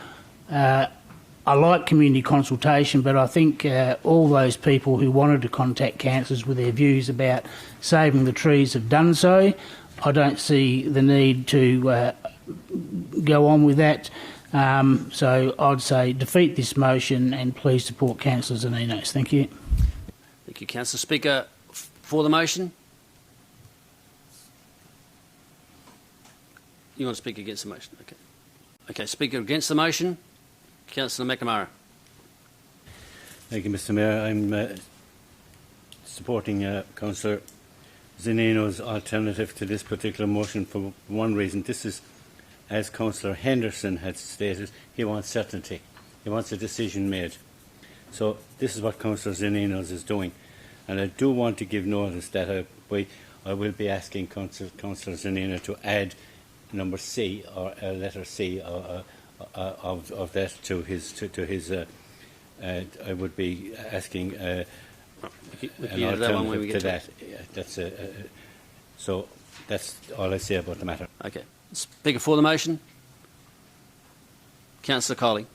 I like community consultation, but I think all those people who wanted to contact councillors with their views about saving the trees have done so. I don't see the need to go on with that. So I'd say defeat this motion and please support Councillor Zanino's. Thank you. Thank you, Councillor. Speaker for the motion? You want to speak against the motion? Okay. Okay, Speaker against the motion? Councillor McNamara. Thank you, Mr Mayor. I'm supporting Councillor Zanino's alternative to this particular motion for one reason. This is, as Councillor Henderson had stated, he wants certainty. He wants a decision made. So this is what Councillor Zanino's is doing. And I do want to give notice that I will be asking Councillor Zanino to add number C, or letter C, of that to his. I would be asking an alternative to that. That's so. That's all I say about the matter. Okay. Speaker for the motion. Councillor Coley.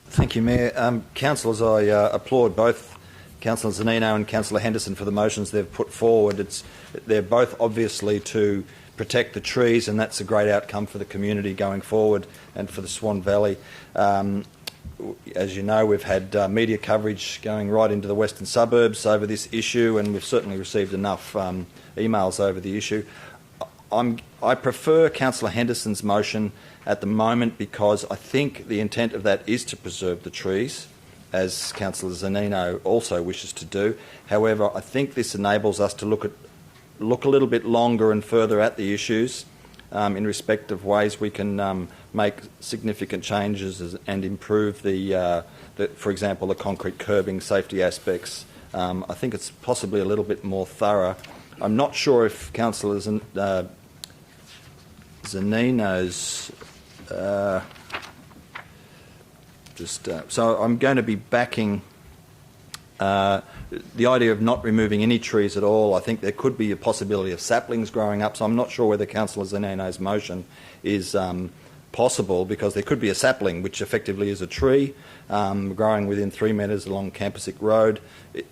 Thank you, Mayor. Councillors, I applaud both Councillor Zanino and Councillor Henderson for the motions they've put forward. They're both obviously to protect the trees, and that's a great outcome for the community going forward and for the Swan Valley. As you know, we've had media coverage going right into the western suburbs over this issue, and we've certainly received enough emails over the issue. I prefer Councillor Henderson's motion at the moment because I think the intent of that is to preserve the trees, as Councillor Zanino also wishes to do. However, I think this enables us to look a little bit longer and further at the issues in respect of ways we can make significant changes and improve for example, the concrete curbing safety aspects. I think it's possibly a little bit more thorough. I'm not sure if Councillor Zanino's so I'm going to be backing the idea of not removing any trees at all. I think there could be a possibility of saplings growing up, so I'm not sure whether Councillor Zanino's motion is possible, because there could be a sapling, which effectively is a tree, growing within 3 metres along Campersic Road.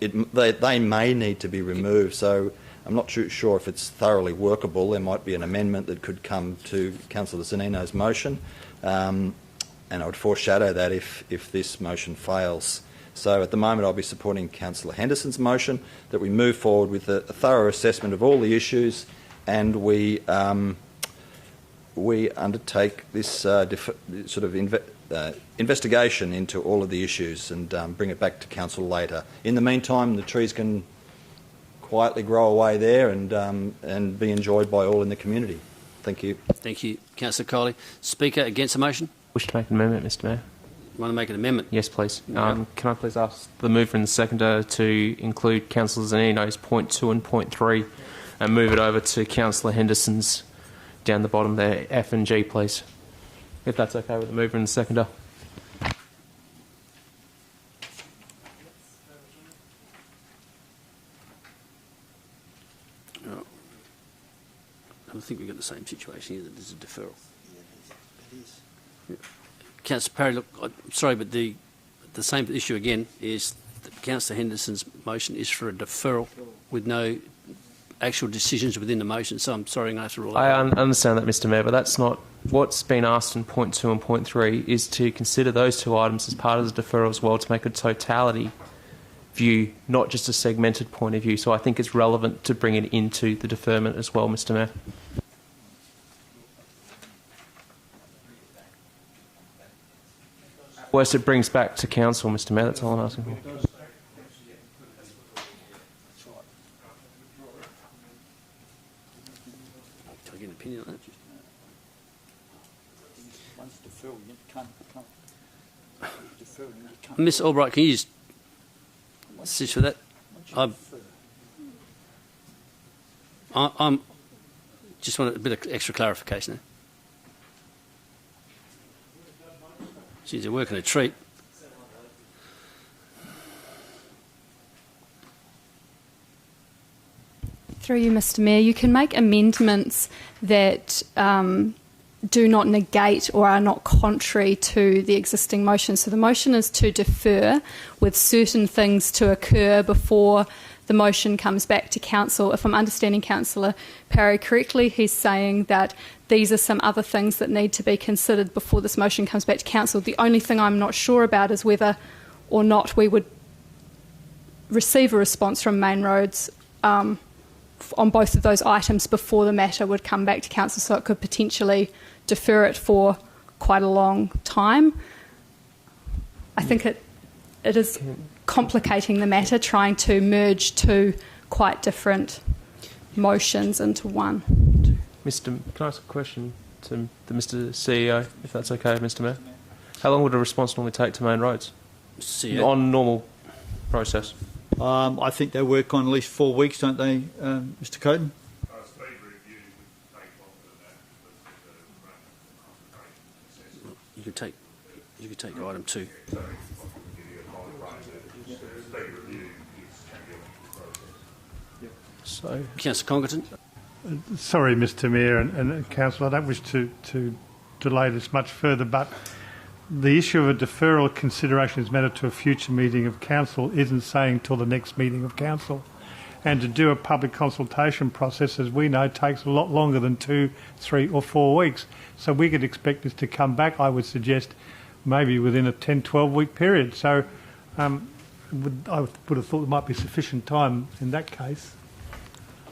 They may need to be removed, so I'm not sure if it's thoroughly workable. There might be an amendment that could come to Councillor Zanino's motion, and I would foreshadow that if this motion fails. So at the moment I'll be supporting Councillor Henderson's motion that we move forward with a thorough assessment of all the issues, and we undertake this sort of investigation into all of the issues and bring it back to Council later. In the meantime, the trees can quietly grow away there and be enjoyed by all in the community. Thank you. Thank you, Councillor Coley. Speaker against the motion? Wish to make an amendment, Mr Mayor. You want to make an amendment? Yes, please. Yeah. Can I please ask the mover and the seconder to include Councillor Zanino's point 2 and point 3 and move it over to Councillor Henderson's down the bottom there, F and G, please. If that's okay with the mover and the seconder. I think we've got the same situation here, that there's a deferral. Yeah, it is. Yeah. Councillor Parry, look, I'm sorry, but the same issue again is that Councillor Henderson's motion is for a deferral with no actual decisions within the motion, so I'm sorry, I'm going to have to rule I out. understand that, Mr Mayor, but that's not what's been asked in point 2 and point 3 is to consider those two items as part of the deferral as well, to make a totality view, not just a segmented point of view. So I think it's relevant to bring it into the deferment as well, Mr Mayor. Worst, it brings back to council, Mr Mayor, that's all I'm asking for. Can I get an opinion on that? Miss Albright, can you just assist for that? I'm just want a bit of extra clarification there. Geez, they're working a treat. Through you, Mr Mayor, you can make amendments that do not negate or are not contrary to the existing motion. So the motion is to defer with certain things to occur before the motion comes back to council. If I'm understanding Councillor Parry correctly, he's saying that these are some other things that need to be considered before this motion comes back to council. The only thing I'm not sure about is whether or not we would receive a response from Main Roads on both of those items before the matter would come back to council, so it could potentially defer it for quite a long time. I think it is complicating the matter, trying to merge two quite different motions into one. Can I ask a question to the Mr CEO, if that's okay, Mr Mayor? How long would a response normally take to Main Roads? CEO. On normal process? I think they work on at least 4 weeks, don't they, Mr Coden? You could take item 2. So, Councillor Congleton. Sorry, Mr Mayor and Councillor, I don't wish to delay this much further, but the issue of a deferral consideration is matter to a future meeting of council isn't saying till the next meeting of council. And to do a public consultation process, as we know, takes a lot longer than 2, 3 or 4 weeks. So we could expect this to come back, I would suggest, maybe within a 10, 12-week period. So I would have thought there might be sufficient time in that case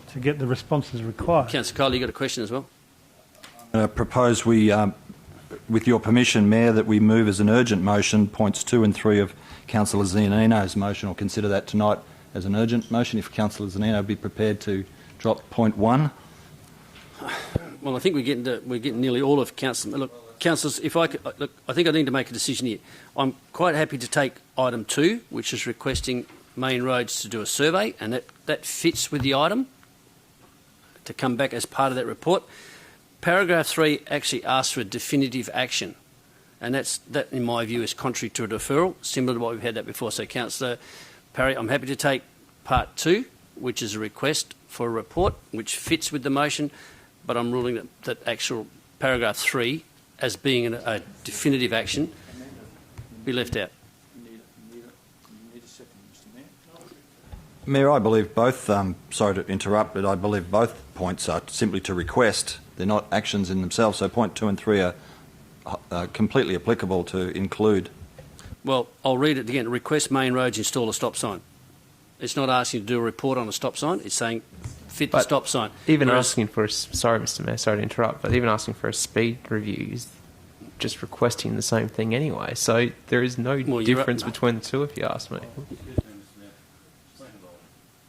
to get the responses required. Councillor Cole, you got a question as well? I propose we, with your permission, Mayor, that we move as an urgent motion points 2 and 3 of Councillor Zanino's motion, or consider that tonight as an urgent motion, if Councillor Zanino would be prepared to drop point 1. Well, I think we're getting nearly all of Councillor. Look, councillors, if I could, look, I think I need to make a decision here. I'm quite happy to take item 2, which is requesting Main Roads to do a survey, and that fits with the item to come back as part of that report. Paragraph 3 actually asks for a definitive action, and that, in my view, is contrary to a deferral, similar to what we've had that before. So, Councillor Parry, I'm happy to take part 2, which is a request for a report, which fits with the motion, but I'm ruling that actual paragraph 3, as being a definitive action, be left out. Mayor, I believe both, sorry to interrupt, but I believe both points are simply to request. They're not actions in themselves, so point 2 and 3 are completely applicable to include. Well, I'll read it again. Request Main Roads install a stop sign. It's not asking to do a report on a stop sign. It's saying fit the stop sign. Even asking for sorry, Mr Mayor, sorry to interrupt, but even asking for a speed review is just requesting the same thing anyway. So there is no difference between the two, if you ask me.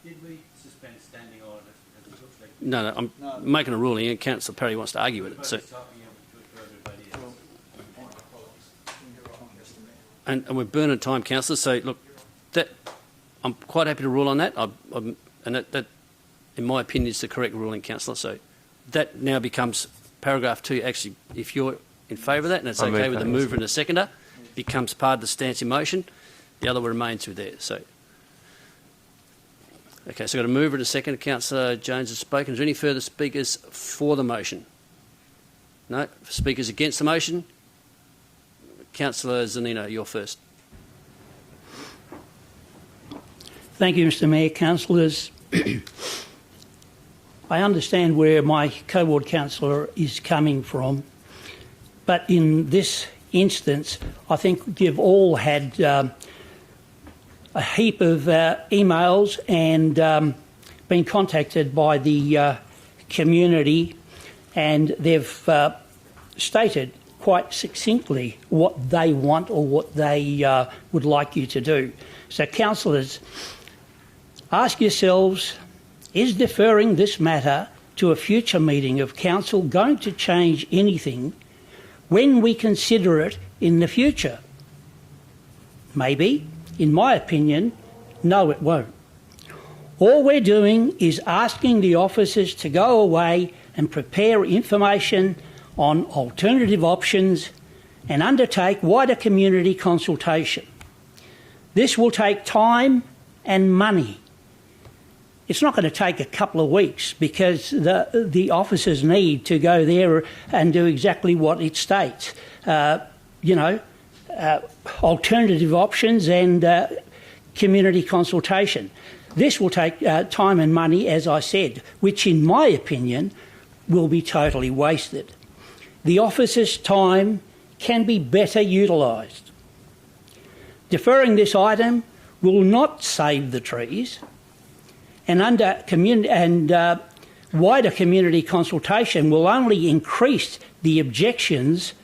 Did we suspend standing order? No, I'm making a ruling, and Councillor Parry wants to argue with it. So. And we're burning time, Councillor. So look, I'm quite happy to rule on that. And that, in my opinion, is the correct ruling, Councillor. So that now becomes paragraph 2. Actually, if you're in favour of that, and it's I move okay with that, the yes. mover and the seconder, becomes part of the stance in motion. The other one remains with there. So, okay, so I've got a mover and a seconder. Councillor Jones has spoken. Is there any further speakers for the motion? No? Speakers against the motion? Councillor Zanino, you're first. Thank you, Mr Mayor. Councillors, I understand where my co-ward councillor is coming from, but in this instance, I think you've all had a heap of emails and been contacted by the community, and they've stated quite succinctly what they want or what they would like you to do. So, councillors, ask yourselves, is deferring this matter to a future meeting of council going to change anything when we consider it in the future? Maybe. In my opinion, no, it won't. All we're doing is asking the officers to go away and prepare information on alternative options and undertake wider community consultation. This will take time and money. It's not going to take a couple of weeks because the officers need to go there and do exactly what it states. Alternative options and community consultation. This will take time and money, as I said, which in my opinion will be totally wasted. The officers' time can be better utilised. Deferring this item will not save the trees, and wider community consultation will only increase the objections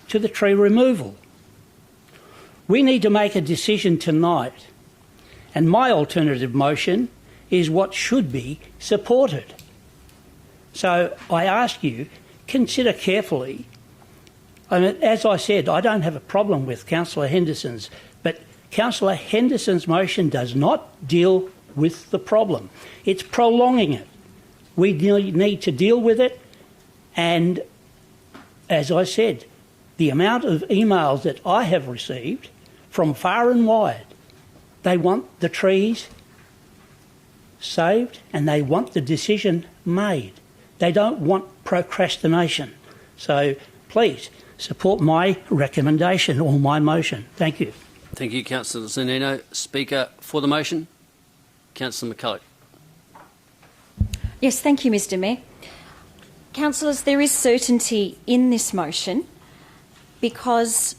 to the tree removal. We need to make a decision tonight, and my alternative motion is what should be supported. So I ask you, consider carefully. I mean, as I said, I don't have a problem with Councillor Henderson's, but Councillor Henderson's motion does not deal with the problem. It's prolonging it. We need to deal with it, and as I said, the amount of emails that I have received from far and wide, they want the trees saved and they want the decision made. They don't want procrastination. So please support my recommendation or my motion. Thank you. Thank you, Councillor Zanino. Speaker for the motion, Councillor McCulloch. Yes, thank you, Mr Mayor. Councillors, there is certainty in this motion because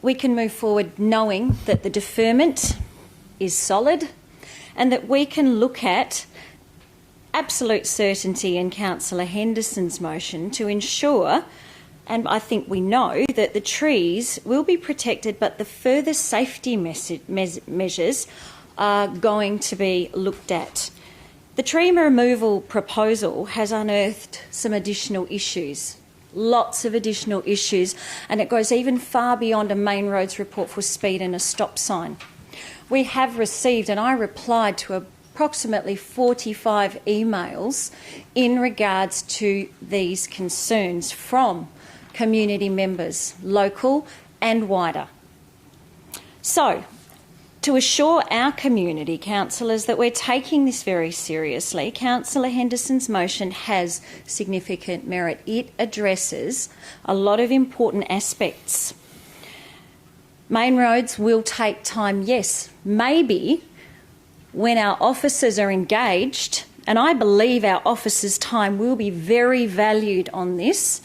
we can move forward knowing that the deferment is solid and that we can look at absolute certainty in Councillor Henderson's motion to ensure, and I think we know, that the trees will be protected, but the further safety measures are going to be looked at. The tree removal proposal has unearthed some additional issues, lots of additional issues, and it goes even far beyond a main roads report for speed and a stop sign. We have received, and I replied to approximately 45 emails in regards to these concerns from community members, local and wider. So, to assure our community, councillors, that we're taking this very seriously, Councillor Henderson's motion has significant merit. It addresses a lot of important aspects. Main roads will take time, yes. Maybe when our officers are engaged, and I believe our officers' time will be very valued on this,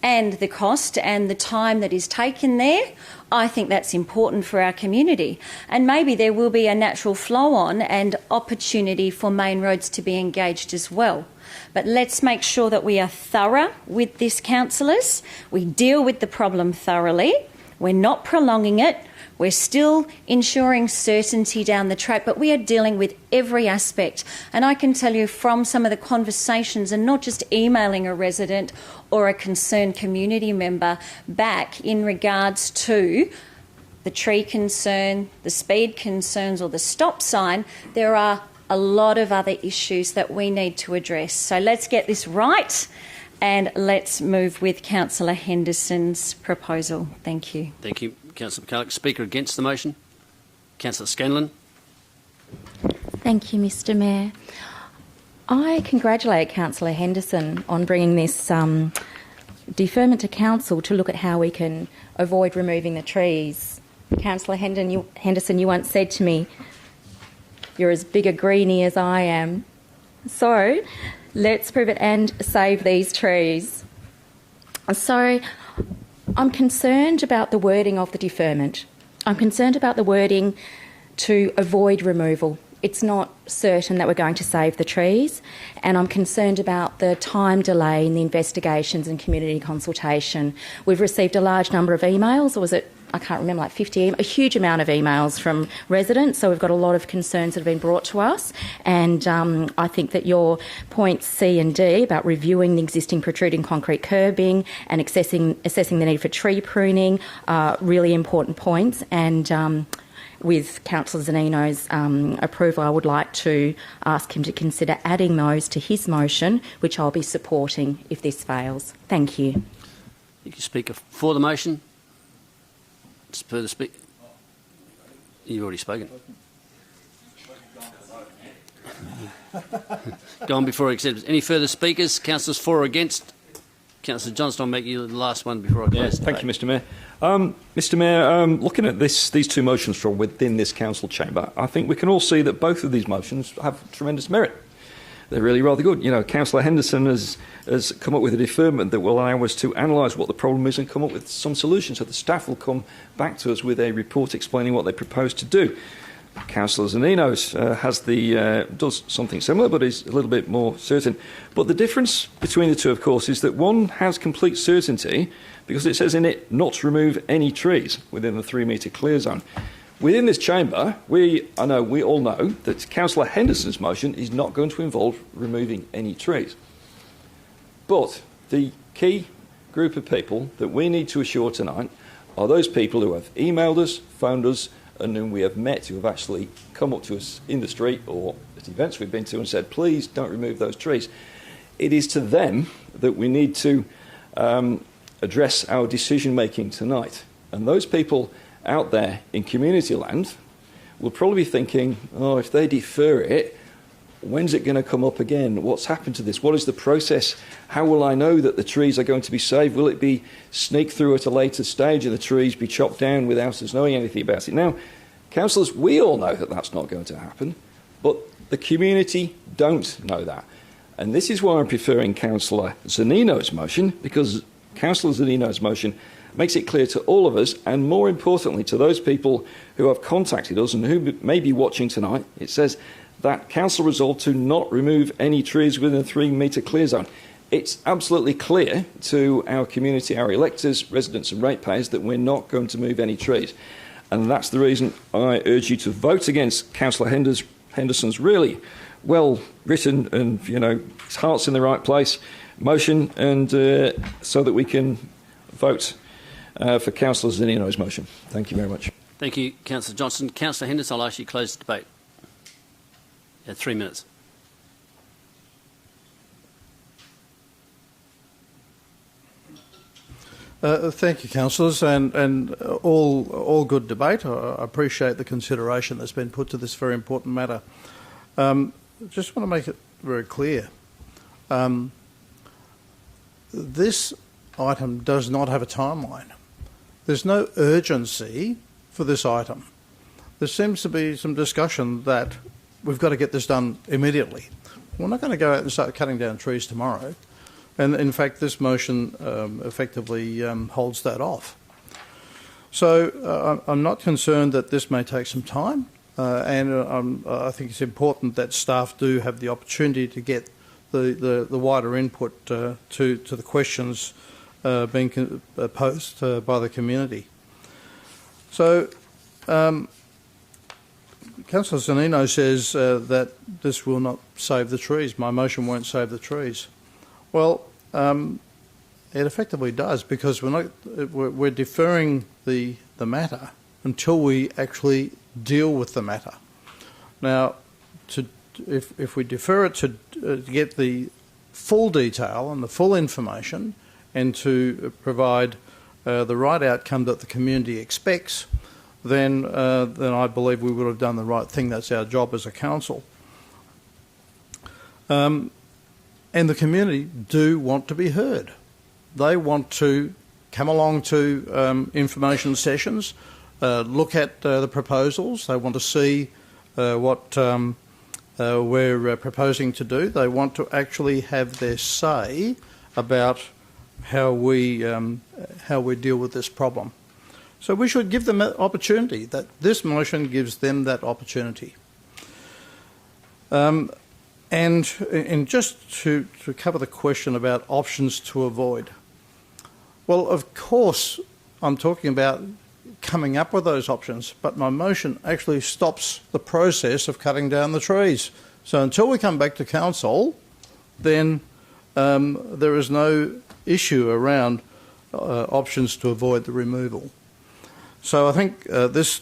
and the cost and the time that is taken there, I think that's important for our community. And maybe there will be a natural flow-on and opportunity for main roads to be engaged as well. But let's make sure that we are thorough with this, councillors. We deal with the problem thoroughly. We're not prolonging it. We're still ensuring certainty down the track, but we are dealing with every aspect. And I can tell you from some of the conversations, and not just emailing a resident or a concerned community member back in regards to the tree concern, the speed concerns or the stop sign, there are a lot of other issues that we need to address. So let's get this right And let's move with Councillor Henderson's proposal. Thank you. Thank you, Councillor McCulloch. Speaker against the motion? Councillor Scanlon. Thank you, Mr Mayor. I congratulate Councillor Henderson on bringing this deferment to Council to look at how we can avoid removing the trees. Councillor Henderson, you once said to me, "You're as big a greenie as I am." So let's prove it and save these trees. So I'm concerned about the wording of the deferment. I'm concerned about the wording to avoid removal. It's not certain that we're going to save the trees, and I'm concerned about the time delay in the investigations and community consultation. We've received a large number of emails, or was it, I can't remember, like 50, a huge amount of emails from residents, so we've got a lot of concerns that have been brought to us, and I think that your points C and D about reviewing the existing protruding concrete curbing and assessing the need for tree pruning are really important points, and with Councillor Zanino's approval, I would like to ask him to consider adding those to his motion, which I'll be supporting if this fails. Thank you. Thank you, Speaker. For the motion? Further speak. You've already spoken. Go on before I accept. Any further speakers? Councillors for or against? Councillor Johnston, I'll make you the last one before I close. Yes, thank you, Mr Mayor. Mr Mayor, looking at these two motions from within this council chamber, I think we can all see that both of these motions have tremendous merit. They're really rather good. You know, Councillor Henderson has come up with a deferment that will allow us to analyse what the problem is and come up with some solutions, so the staff will come back to us with a report explaining what they propose to do. Councillor Zanino does something similar, but is a little bit more certain. But the difference between the two, of course, is that one has complete certainty because it says in it not to remove any trees within the 3 metre clear zone. Within this chamber, we all know that Councillor Henderson's motion is not going to involve removing any trees. But the key group of people that we need to assure tonight are those people who have emailed us, phoned us, and whom we have met, who have actually come up to us in the street or at events we've been to and said, please don't remove those trees. It is to them that we need to address our decision-making tonight. And those people out there in community land will probably be thinking, oh, if they defer it, when's it going to come up again? What's happened to this? What is the process? How will I know that the trees are going to be saved? Will it be sneaked through at a later stage and the trees be chopped down without us knowing anything about it? Now, councillors, we all know that that's not going to happen, but the community don't know that. And this is why I'm preferring Councillor Zanino's motion, because Councillor Zanino's motion makes it clear to all of us, and more importantly to those people who have contacted us and who may be watching tonight. It says that council resolved to not remove any trees within a 3 metre clear zone. It's absolutely clear to our community, our electors, residents and ratepayers that we're not going to move any trees. And that's the reason I urge you to vote against Councillor Henderson's really well written and, you know, his heart's in the right place motion, and so that we can vote for Councillor Zanino's motion. Thank you very much. Thank you, Councillor Johnston. Councillor Henderson, I'll ask you to close the debate. 3 minutes. Thank you, councillors, and all good debate. I appreciate the consideration that's been put to this very important matter. Just want to make it very clear. This item does not have a timeline. There's no urgency for this item. There seems to be some discussion that we've got to get this done immediately. We're not going to go out and start cutting down trees tomorrow. And in fact, this motion effectively holds that off. So I'm not concerned that this may take some time, and I think it's important that staff do have the opportunity to get the wider input to the questions being posed by the community. So Councillor Zanino says that this will not save the trees. My motion won't save the trees. Well, it effectively does, because we're deferring the matter until we actually deal with the matter. Now, if we defer it to get the full detail and the full information and to provide the right outcome that the community expects, then I believe we would have done the right thing. That's our job as a council. And the community do want to be heard. They want to come along to information sessions, look at the proposals. They want to see what we're proposing to do. They want to actually have their say about how we deal with this problem. So we should give them an opportunity. That this motion gives them that opportunity. And just to cover the question about options to avoid. Well, of course, I'm talking about coming up with those options, but my motion actually stops the process of cutting down the trees. So until we come back to council, then there is no issue around options to avoid the removal. So I think this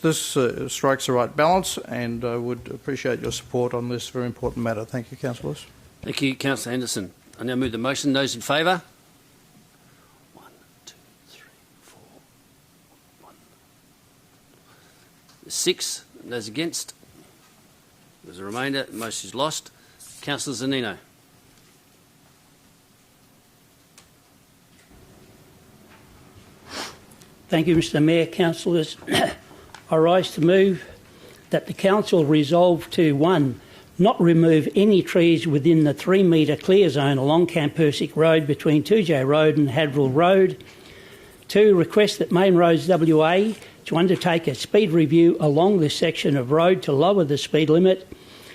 strikes the right balance, and I would appreciate your support on this very important matter. Thank you, councillors. Thank you, Councillor Henderson. I now move the motion. Those in favour? 1, 2, 3, 4, 1. 6. Those against? There's a remainder. The motion is lost. Councillor Zanino. Thank you, Mr Mayor. Councillors, I rise to move that the council resolve to 1. Not remove any trees within the 3 metre clear zone along Campersic Road between 2J Road and Hadrill Road. 2. Request that Main Roads WA to undertake a speed review along this section of road to lower the speed limit.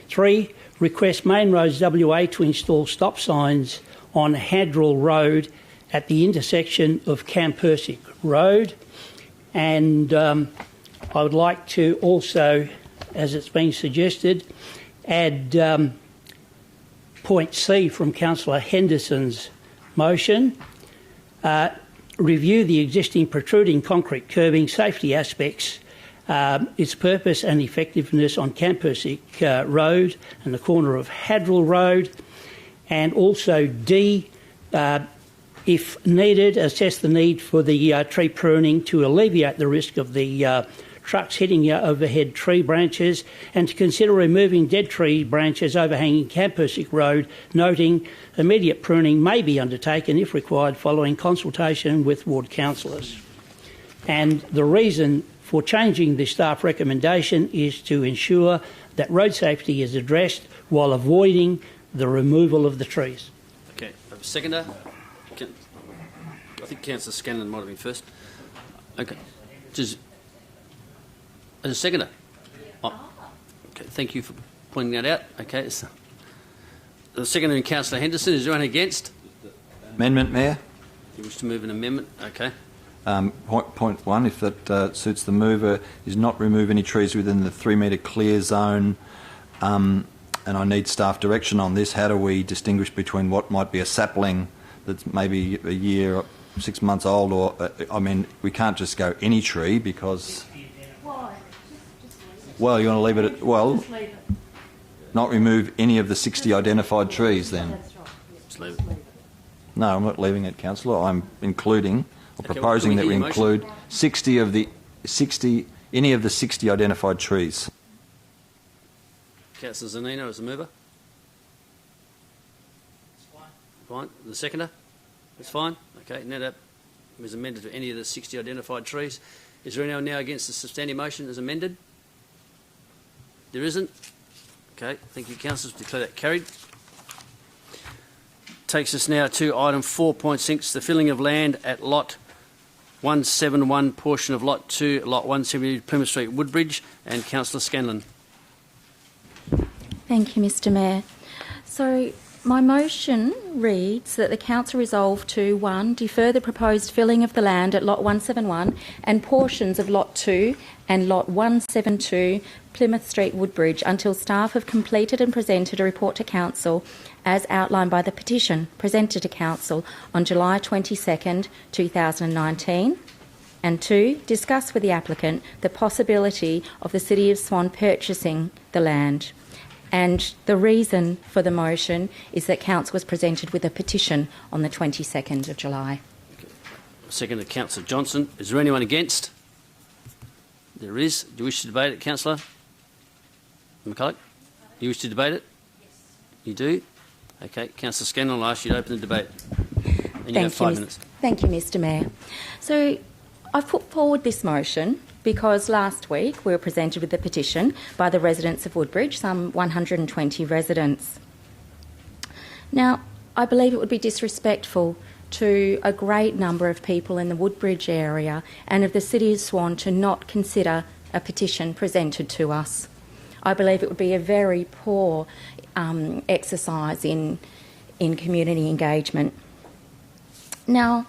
3. Request Main Roads WA to install stop signs on Hadrill Road at the intersection of Campersic Road. And I would like to also, as it's been suggested, add point C from Councillor Henderson's motion. Review the existing protruding concrete curbing safety aspects, its purpose and effectiveness on Campersic Road and the corner of Hadrill Road. And also D, if needed, assess the need for the tree pruning to alleviate the risk of the trucks hitting overhead tree branches, and to consider removing dead tree branches overhanging Campersic Road, noting immediate pruning may be undertaken if required following consultation with ward councillors. And the reason for changing the staff recommendation is to ensure that road safety is addressed while avoiding the removal of the trees. Okay, seconder. I think Councillor Scanlon might have been first. Okay. Just as a seconder. Oh, okay. Thank you for pointing that out. Okay. So, the seconder and Councillor Henderson. Is there anyone against? Amendment, Mayor. You wish to move an amendment? Okay. Point 1, if that suits the mover, is not remove any trees within the 3 metre clear zone. And I need staff direction on this. How do we distinguish between what might be a sapling that's maybe a year, 6 months old, or I mean, we can't just go any tree because. Well, you want to leave it at not remove any of the 60 identified trees then. Just leave it. No, I'm not leaving it, Councillor. I'm including or proposing that we include 60 of the 60 any of the 60 identified trees. Councillor Zanino as the mover. Fine. The seconder? That's fine. Okay. Now that was amended to any of the 60 identified trees. Is there anyone now against the substantive motion as amended? There isn't. Okay. Thank you, councillors. Declare that carried. Takes us now to item 4.6, the filling of land at lot 171, portion of lot 2, lot 170, Plymouth Street, Woodbridge, and Councillor Scanlon. Thank you, Mr Mayor. So my motion reads that the council resolve to 1. Defer the proposed filling of the land at lot 171 and portions of lot 2 and lot 172 Plymouth Street, Woodbridge until staff have completed and presented a report to council as outlined by the petition presented to council on July 22nd, 2019. And 2. Discuss with the applicant the possibility of the City of Swan purchasing the land. And the reason for the motion is that Council was presented with a petition on the 22nd of July. Seconded, Councillor Johnson. Is there anyone against? There is. Do you wish to debate it, Councillor McCulloch? You wish to debate it? Yes. You do? Okay. Councillor Scanlon, I'll ask you to open the debate. And you have 5 minutes. Thank you, Mr Mayor. So I've put forward this motion because last week we were presented with a petition by the residents of Woodbridge, some 120 residents. Now, I believe it would be disrespectful to a great number of people in the Woodbridge area and of the City of Swan to not consider a petition presented to us. I believe it would be a very poor exercise in community engagement. Now,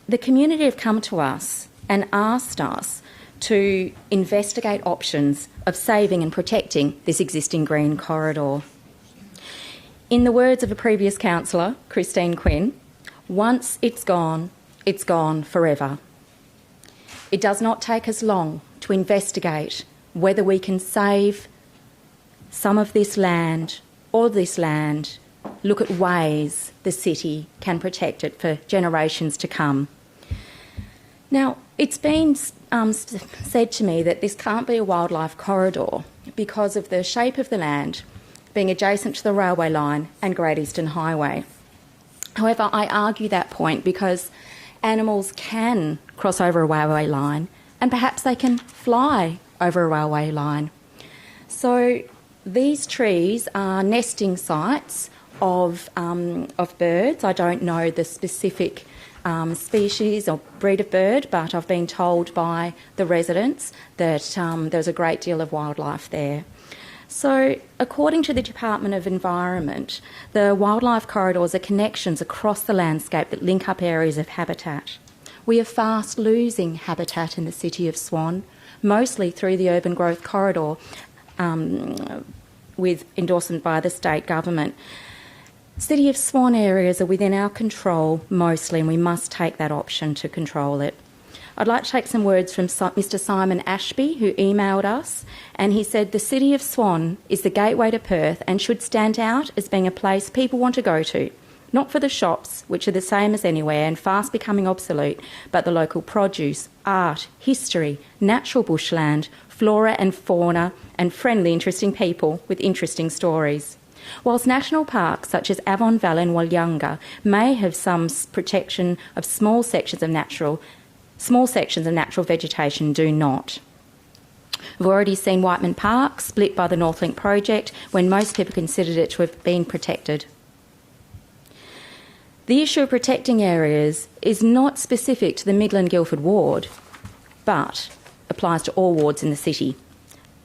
the community have come to us and asked us to investigate options of saving and protecting this existing green corridor. In the words of a previous councillor, Christine Quinn, once it's gone forever. It does not take us long to investigate whether we can save some of this land or this land, look at ways the city can protect it for generations to come. Now, it's been said to me that this can't be a wildlife corridor because of the shape of the land being adjacent to the railway line and Great Eastern Highway. However, I argue that point because animals can cross over a railway line and perhaps they can fly over a railway line. So these trees are nesting sites of birds. I don't know the specific species or breed of bird, but I've been told by the residents that there's a great deal of wildlife there. So, according to the Department of Environment, the wildlife corridors are connections across the landscape that link up areas of habitat. We are fast losing habitat in the City of Swan, mostly through the urban growth corridor with endorsement by the state government. City of Swan areas are within our control mostly, and we must take that option to control it. I'd like to take some words from Mr Simon Ashby, who emailed us, and he said the City of Swan is the gateway to Perth and should stand out as being a place people want to go to, not for the shops, which are the same as anywhere and fast becoming obsolete, but the local produce, art, history, natural bushland, flora and fauna, and friendly, interesting people with interesting stories. Whilst national parks such as Avon Valley and Walyunga may have some protection of small sections of natural vegetation do not. We've already seen Whiteman Park split by the Northlink project when most people considered it to have been protected. The issue of protecting areas is not specific to the Midland Guildford ward, but applies to all wards in the city,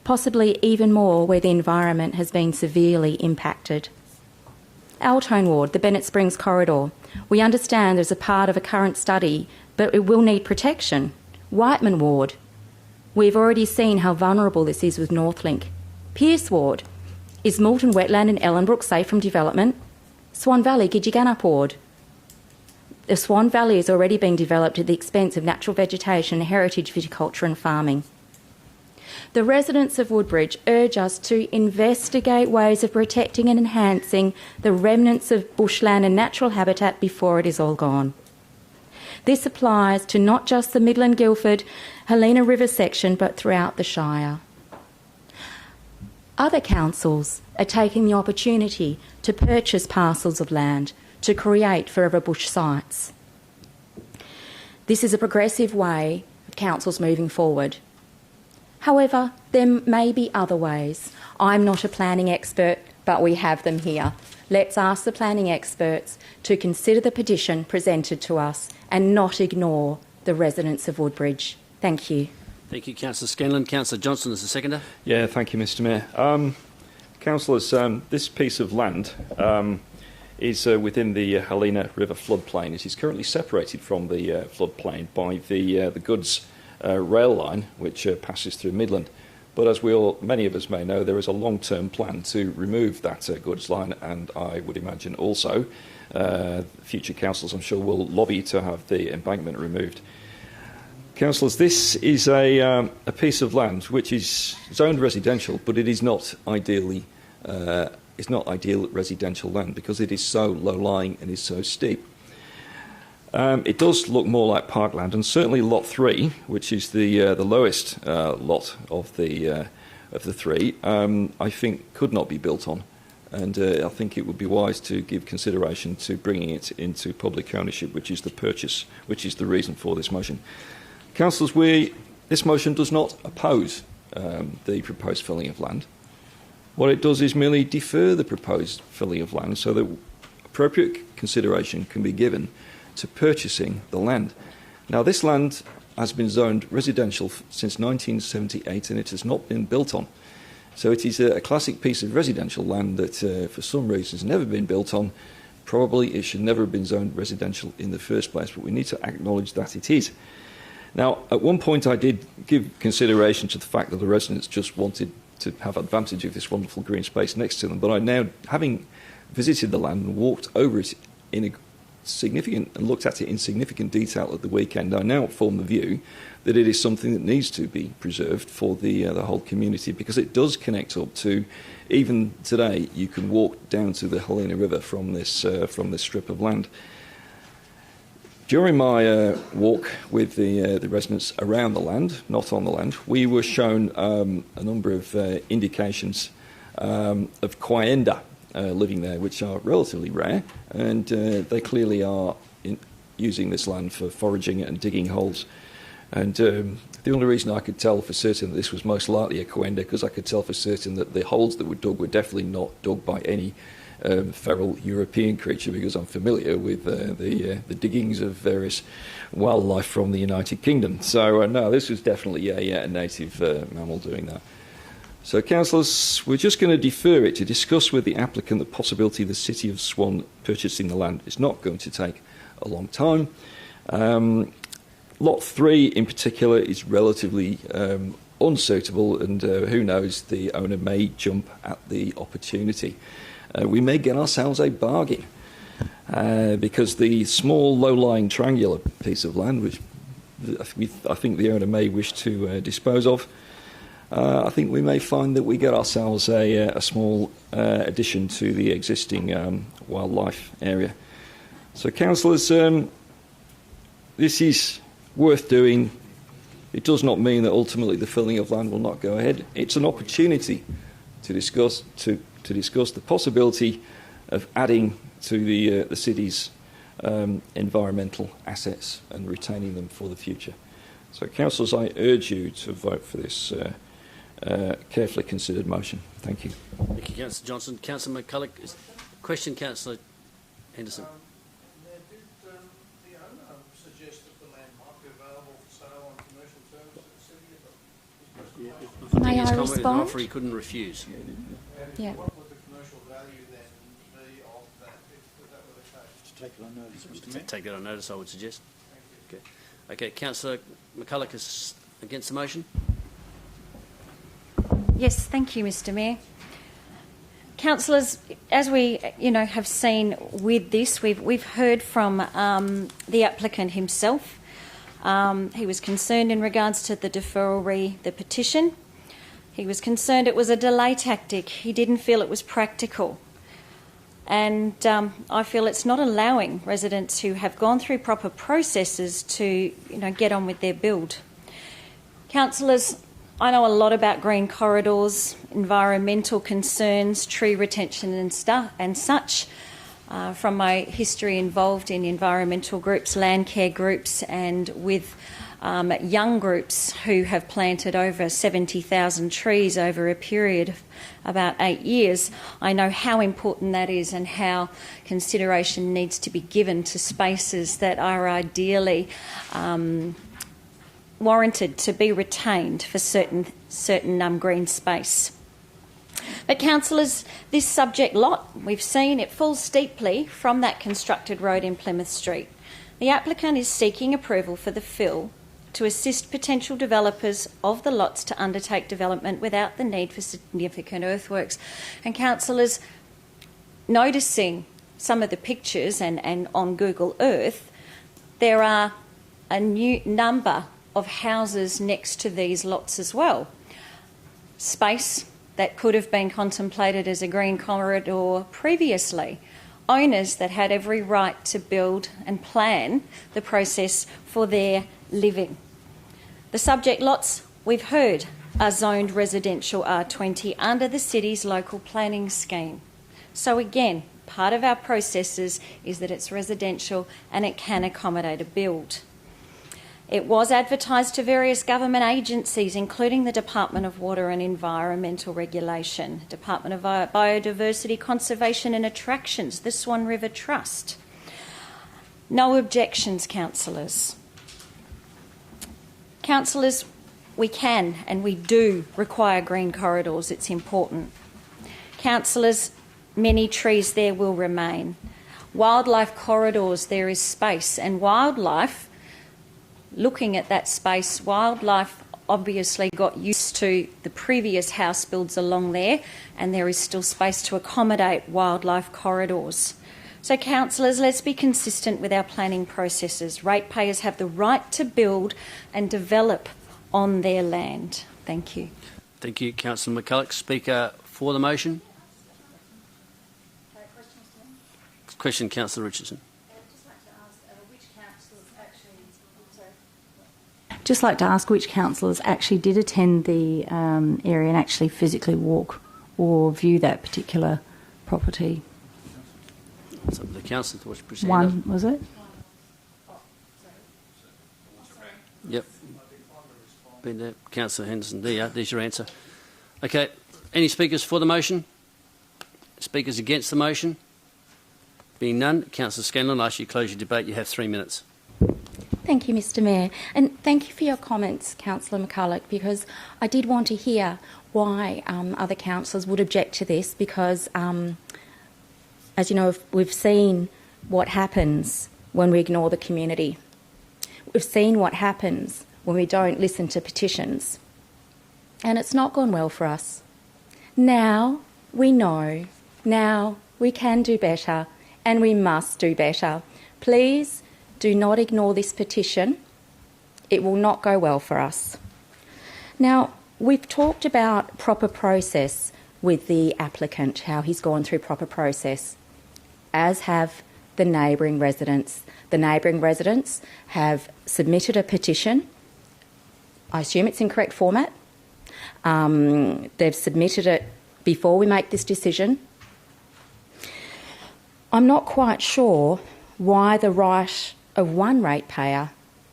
possibly even more where the environment has been severely impacted. Altone Ward, the Bennett Springs corridor. We understand there's a part of a current study, but it will need protection. Whiteman Ward. We've already seen how vulnerable this is with Northlink. Pearce Ward. Is Moulton Wetland and Ellenbrook safe from development? Swan Valley, Gidgegannup Ward. The Swan Valley is already being developed at the expense of natural vegetation, heritage viticulture and farming. The residents of Woodbridge urge us to investigate ways of protecting and enhancing the remnants of bushland and natural habitat before it is all gone. This applies to not just the Midland Guildford Helena River section, but throughout the Shire. Other councils are taking the opportunity to purchase parcels of land to create forever bush sites. This is a progressive way of councils moving forward. However, there may be other ways. I'm not a planning expert, but we have them here. Let's ask the planning experts to consider the petition presented to us and not ignore the residents of Woodbridge. Thank you. Thank you, Councillor Scanlon. Councillor Johnson is the seconder. Yeah, thank you, Mr Mayor. Councillors, this piece of land is within the Helena River floodplain. It is currently separated from the floodplain by the goods rail line, which passes through Midland. But as many of us may know, there is a long-term plan to remove that goods line, and I would imagine also future councils, I'm sure, will lobby to have the embankment removed. Councillors, this is a piece of land which is zoned residential, but it is not ideal residential land because it is so low-lying and is so steep. It does look more like parkland, and certainly Lot 3, which is the lowest lot of the three, I think could not be built on. And I think it would be wise to give consideration to bringing it into public ownership, which is the purchase, which is the reason for this motion. Councillors, this motion does not oppose the proposed filling of land. What it does is merely defer the proposed filling of land so that appropriate consideration can be given to purchasing the land. Now, this land has been zoned residential since 1978 and it has not been built on. So it is a classic piece of residential land that for some reason has never been built on. Probably it should never have been zoned residential in the first place, but we need to acknowledge that it is. Now, at one point I did give consideration to the fact that the residents just wanted to have advantage of this wonderful green space next to them, but I now, having visited the land and walked over it in a significant and looked at it in significant detail at the weekend, I now form the view that it is something that needs to be preserved for the whole community, because it does connect up to, even today, you can walk down to the Helena River from this strip of land. During my walk with the residents around the land, not on the land, we were shown a number of indications of Quaenda living there, which are relatively rare, and they clearly are using this land for foraging and digging holes. And the only reason I could tell for certain that this was most likely a Quaenda, because I could tell for certain that the holes that were dug were definitely not dug by any feral European creature, because I'm familiar with the diggings of various wildlife from the United Kingdom. So no, this was definitely a native mammal doing that. So, councillors, we're just going to defer it to discuss with the applicant the possibility of the City of Swan purchasing the land. It's not going to take a long time. Lot 3 in particular is relatively unsuitable, and who knows, the owner may jump at the opportunity. We may get ourselves a bargain because the small low-lying triangular piece of land, which I think the owner may wish to dispose of, I think we may find that we get ourselves a small addition to the existing wildlife area. So, councillors, this is worth doing. It does not mean that ultimately the filling of land will not go ahead. It's an opportunity to discuss the possibility of adding to the city's environmental assets and retaining them for the future. So, councillors, I urge you to vote for this carefully considered motion. Thank you. Thank you, Councillor Johnson. Councillor McCulloch. Question, Councillor Henderson. The owner suggest that the land might be available for sale on commercial terms to the city. May I respond? An offer he couldn't refuse. Yeah. What would the commercial value then be of that if that were the case? To take it on notice, Mr. Mayor. Take that on notice, I would suggest. Okay, Councillor McCulloch is against the motion. Yes, thank you, Mr. Mayor. Councillors, as we have seen with this, we've heard from the applicant himself. He was concerned in regards to the deferral the petition. He was concerned it was a delay tactic. He didn't feel it was practical. And I feel it's not allowing residents who have gone through proper processes to get on with their build. Councillors, I know a lot about green corridors, environmental concerns, tree retention and such, from my history involved in environmental groups, land care groups, and with young groups who have planted over 70,000 trees over a period of about 8 years. I know how important that is and how consideration needs to be given to spaces that are ideally warranted to be retained for certain green space. But councillors, this subject lot, we've seen it falls steeply from that constructed road in Plymouth Street. The applicant is seeking approval for the fill to assist potential developers of the lots to undertake development without the need for significant earthworks. And councillors, noticing some of the pictures and on Google Earth, there are a new number of houses next to these lots as well. Space that could have been contemplated as a green corridor previously. Owners that had every right to build and plan the process for their living. The subject lots, we've heard, are zoned residential R20 under the city's local planning scheme. So again, part of our processes is that it's residential and it can accommodate a build. It was advertised to various government agencies, including the Department of Water and Environmental Regulation, Department of Biodiversity, Conservation and Attractions, the Swan River Trust. No objections, councillors. Councillors, we can and we do require green corridors. It's important. Councillors, many trees there will remain. Wildlife corridors, there is space, and wildlife, looking at that space, wildlife obviously got used to the previous house builds along there, and there is still space to accommodate wildlife corridors. So councillors, let's be consistent with our planning processes. Ratepayers have the right to build and develop on their land. Thank you. Thank you, Councillor McCulloch. Speaker for the motion. Question, Councillor Richardson. Just like to ask which councillors actually did attend the area and actually physically walk or view that particular property. It's up to the councillor to watch proceed. One, was it? Yep. Been there. Councillor Henderson, there's your answer. Okay, any speakers for the motion? Speakers against the motion? Being none, Councillor Scanlon, I ask you to close your debate. You have 3 minutes. Thank you, Mr Mayor. And thank you for your comments, Councillor McCulloch, because I did want to hear why other councillors would object to this, because, as you know, we've seen what happens when we ignore the community. We've seen what happens when we don't listen to petitions. And it's not gone well for us. Now we know. Now we can do better, and we must do better. Please do not ignore this petition. It will not go well for us. Now, we've talked about proper process with the applicant, how he's gone through proper process, as have the neighbouring residents. The neighbouring residents have submitted a petition. I assume it's in correct format. They've submitted it before we make this decision. I'm not quite sure why the right of one ratepayer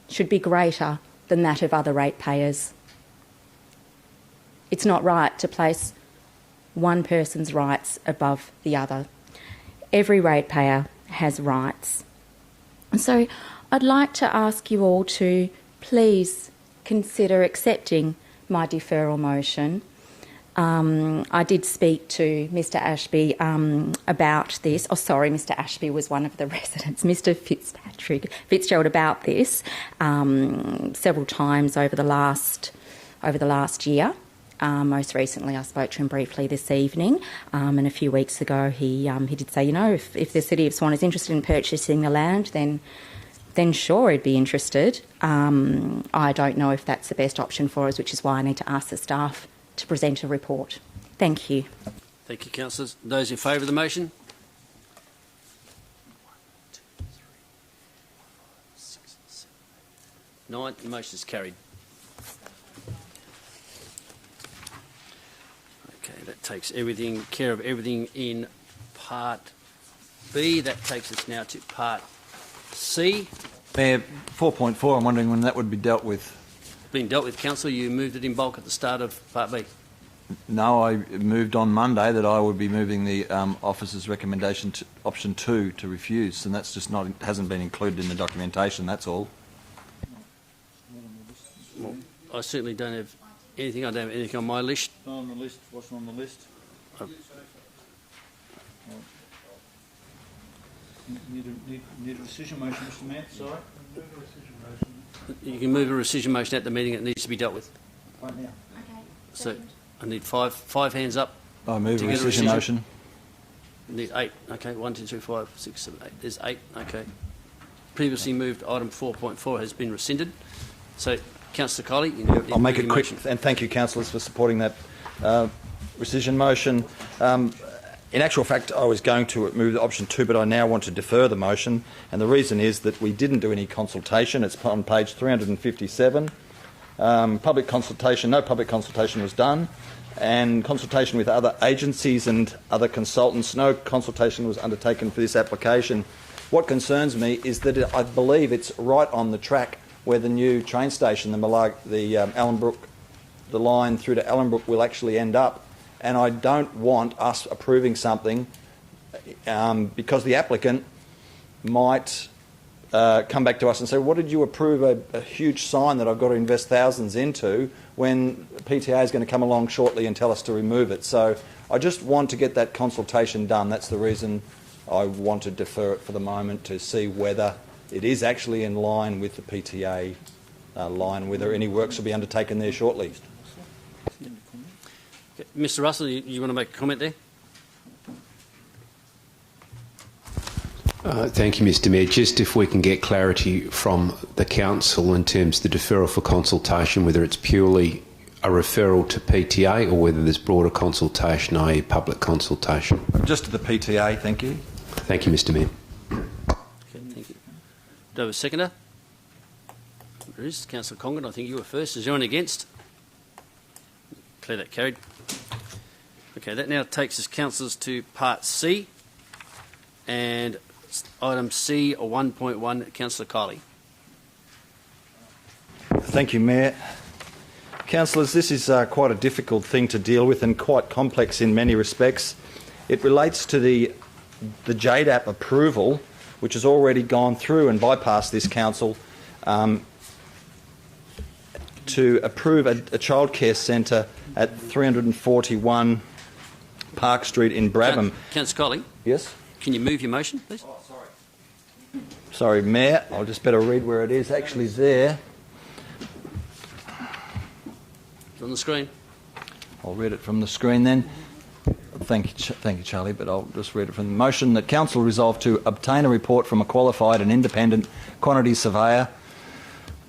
should be greater than that of other ratepayers. It's not right to place one person's rights above the other. Every ratepayer has rights. And so I'd like to ask you all to please consider accepting my deferral motion. I did speak to Mr Ashby about this. Oh, sorry, Mr Ashby was one of the residents. Mr Fitzgerald about this several times over the last year. Most recently, I spoke to him briefly this evening, and a few weeks ago he did say, you know, if the City of Swan is interested in purchasing the land, then sure, he'd be interested. I don't know if that's the best option for us, which is why I need to ask the staff to present a report. Thank you. Thank you, councillors. Those in favour of the motion? 9. The motion is carried. Okay, that takes care of everything in Part B. That takes us now to Part C. Mayor, 4.4, I'm wondering when that would be dealt with. Being dealt with, councillor. You moved it in bulk at the start of Part B. No, I moved on Monday that I would be moving the officer's recommendation to option 2 to refuse, and that's just hasn't been included in the documentation. That's all. Well, I certainly don't have anything. I don't have anything on my list. Not on the list. What's on the list? Need a rescission motion, Mr Mayor. Sorry. You can move a rescission motion at the meeting. It needs to be dealt with. Right now. Okay. So I need five hands up. I move a rescission motion. I need 8. Okay, 1, 2, 3, 4, 5, 6, 7, 8. There's 8. Okay. Previously moved item 4.4 has been rescinded. So Councillor Colley. I'll make it quick, and thank you, councillors, for supporting that rescission motion. In actual fact, I was going to move option 2, but I now want to defer the motion, and the reason is that we didn't do any consultation. It's on page 357. Public consultation, no public consultation was done, and consultation with other agencies and other consultants, no consultation was undertaken for this application. What concerns me is that I believe it's right on the track where the new train station, the Allenbrook, the line through to Allenbrook will actually end up. And I don't want us approving something because the applicant might come back to us and say, what did you approve a huge sign that I've got to invest thousands into when PTA is going to come along shortly and tell us to remove it? So I just want to get that consultation done. That's the reason I want to defer it for the moment, to see whether it is actually in line with the PTA line, whether any works will be undertaken there shortly. Okay. Mr. Russell, you want to make a comment there? Thank you, Mr. Mayor. Just if we can get clarity from the council in terms of the deferral for consultation, whether it's purely a referral to PTA or whether there's broader consultation, i.e. public consultation. Just to the PTA, thank you. Thank you, Mr. Mayor. Okay, thank you. Do I have a seconder? There is. Councillor Congan, I think you were first. Is anyone against? Declare that carried. Okay, that now takes us, councillors, to part C, and item C or 1.1, Councillor Kiley. Thank you, Mayor. Councillors, this is quite a difficult thing to deal with and quite complex in many respects. It relates to the JDAP approval, which has already gone through and bypassed this council to approve a childcare centre at 341 Park Street in Brabham. Councillor Colley? Yes? Can you move your motion, please? Oh, sorry. Sorry, Mayor. I'll just better read where it is. Actually there. It's on the screen. I'll read it from the screen then. Thank you, Charlie, but I'll just read it from the motion that Council resolve to obtain a report from a qualified and independent quantity surveyor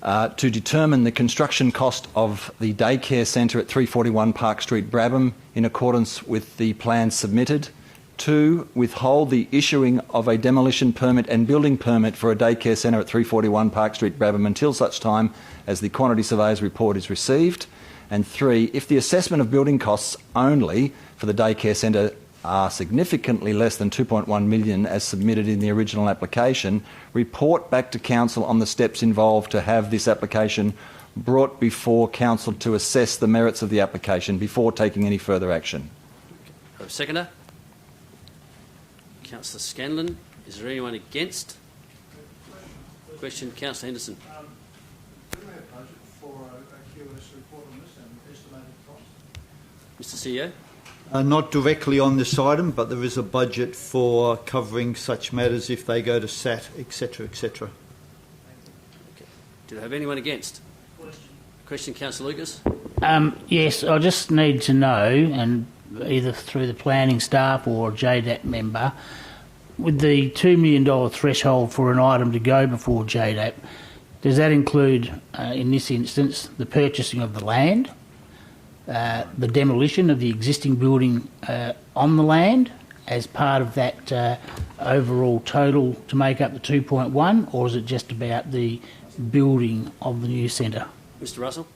to determine the construction cost of the daycare centre at 341 Park Street, Brabham, in accordance with the plan submitted. 2, withhold the issuing of a demolition permit and building permit for a daycare centre at 341 Park Street, Brabham, until such time as the quantity surveyor's report is received. And 3, if the assessment of building costs only for the daycare centre are significantly less than $2.1 million as submitted in the original application, report back to Council on the steps involved to have this application brought before Council to assess the merits of the application before taking any further action. Seconder? Councillor Scanlon. Is there anyone against? Question, Councillor Henderson. Do we have budget for a QS report on this and estimated cost? Mr. CEO? Not directly on this item, but there is a budget for covering such matters if they go to SAT, etc., etc. Okay. Do I have anyone against? Question, Councillor Lucas? Yes, I just need to know, and either through the planning staff or a JDAP member, with the $2 million threshold for an item to go before JDAP, does that include, in this instance, the purchasing of the land, the demolition of the existing building on the land as part of that overall total to make up the 2.1, or is it just about the building of the new centre? Mr. Russell?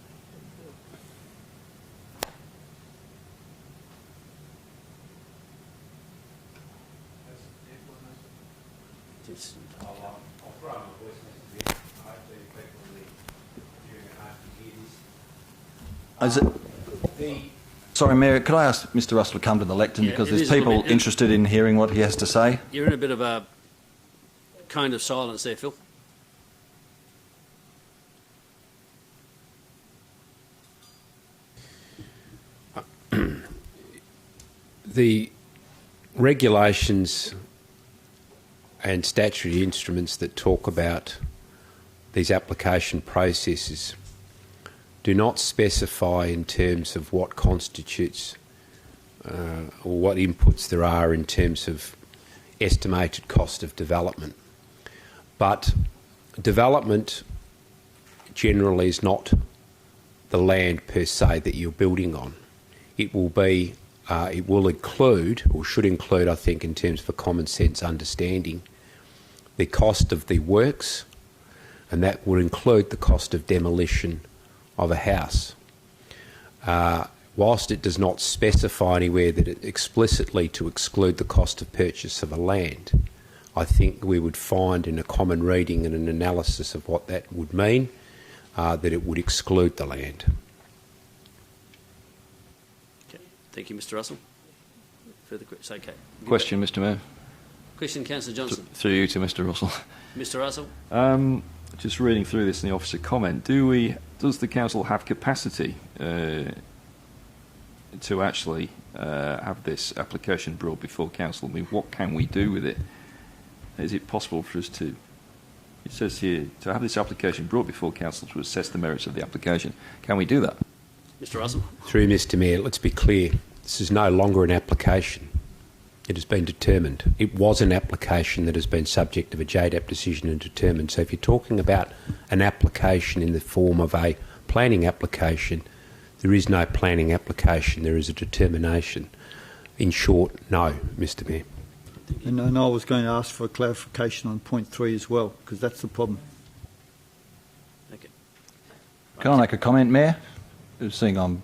Sorry, Mayor, could I ask Mr. Russell to come to the lectern, because there's people interested in hearing what he has to say? You're in a bit of a kind of silence there, Phil. The regulations and statutory instruments that talk about these application processes do not specify in terms of what constitutes or what inputs there are in terms of estimated cost of development. But development generally is not the land per se that you're building on. It will be, it will include, or should include, I think, in terms of a common sense understanding, the cost of the works, and that would include the cost of demolition of a house. Whilst it does not specify anywhere that it explicitly to exclude the cost of purchase of a land, I think we would find in a common reading and an analysis of what that would mean, that it would exclude the land. Okay. Thank you, Mr. Russell. Further questions? Okay. Question, Mr. Mayor. Question, Councillor Johnson. Through you to Mr. Russell. Mr. Russell. Just reading through this in the officer comment, does the council have capacity to actually have this application brought before council? I mean, what can we do with it? Is it possible for us to, it says here, to have this application brought before council to assess the merits of the application? Can we do that? Mr. Russell. Through Mr. Mayor, let's be clear. This is no longer an application. It has been determined. It was an application that has been subject of a JDAP decision and determined. So if you're talking about an application in the form of a planning application, there is no planning application, there is a determination. In short, no, Mr. Mayor. And I was going to ask for a clarification on point 3 as well, because that's the problem. Okay. Can I make a comment, Mayor? Seeing I'm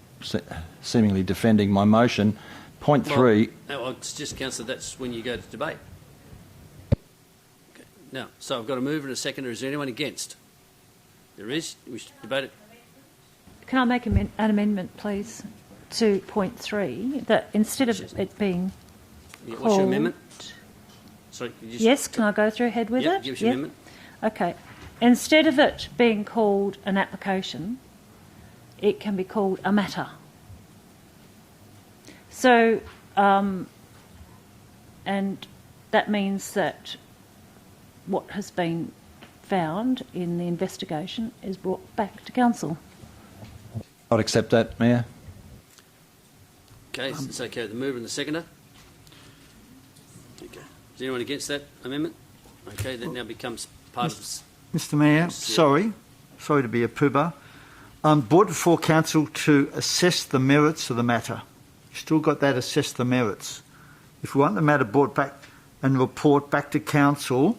seemingly defending my motion. Point 3... No, it's just, Councillor, that's when you go to debate. Okay. Now, so I've got a mover and a seconder. Is there anyone against? There is. We should debate it. Can I make an amendment, please, to point 3, that instead of it being Yeah, called... what's your amendment? Sorry, Yes, can I go through ahead with it? Give us your amendment. Okay. Instead of it being called an application, it can be called a matter. So, and that means that what has been found in the investigation is brought back to council. I'd accept that, Mayor. Okay, it's okay. The mover and the seconder. Okay. Is anyone against that amendment? Okay, that now becomes part of this. Mr. Mayor, sorry to be a poober. Brought before council to assess the merits of the matter. You've still got that, assess the merits. If we want the matter brought back and report back to council,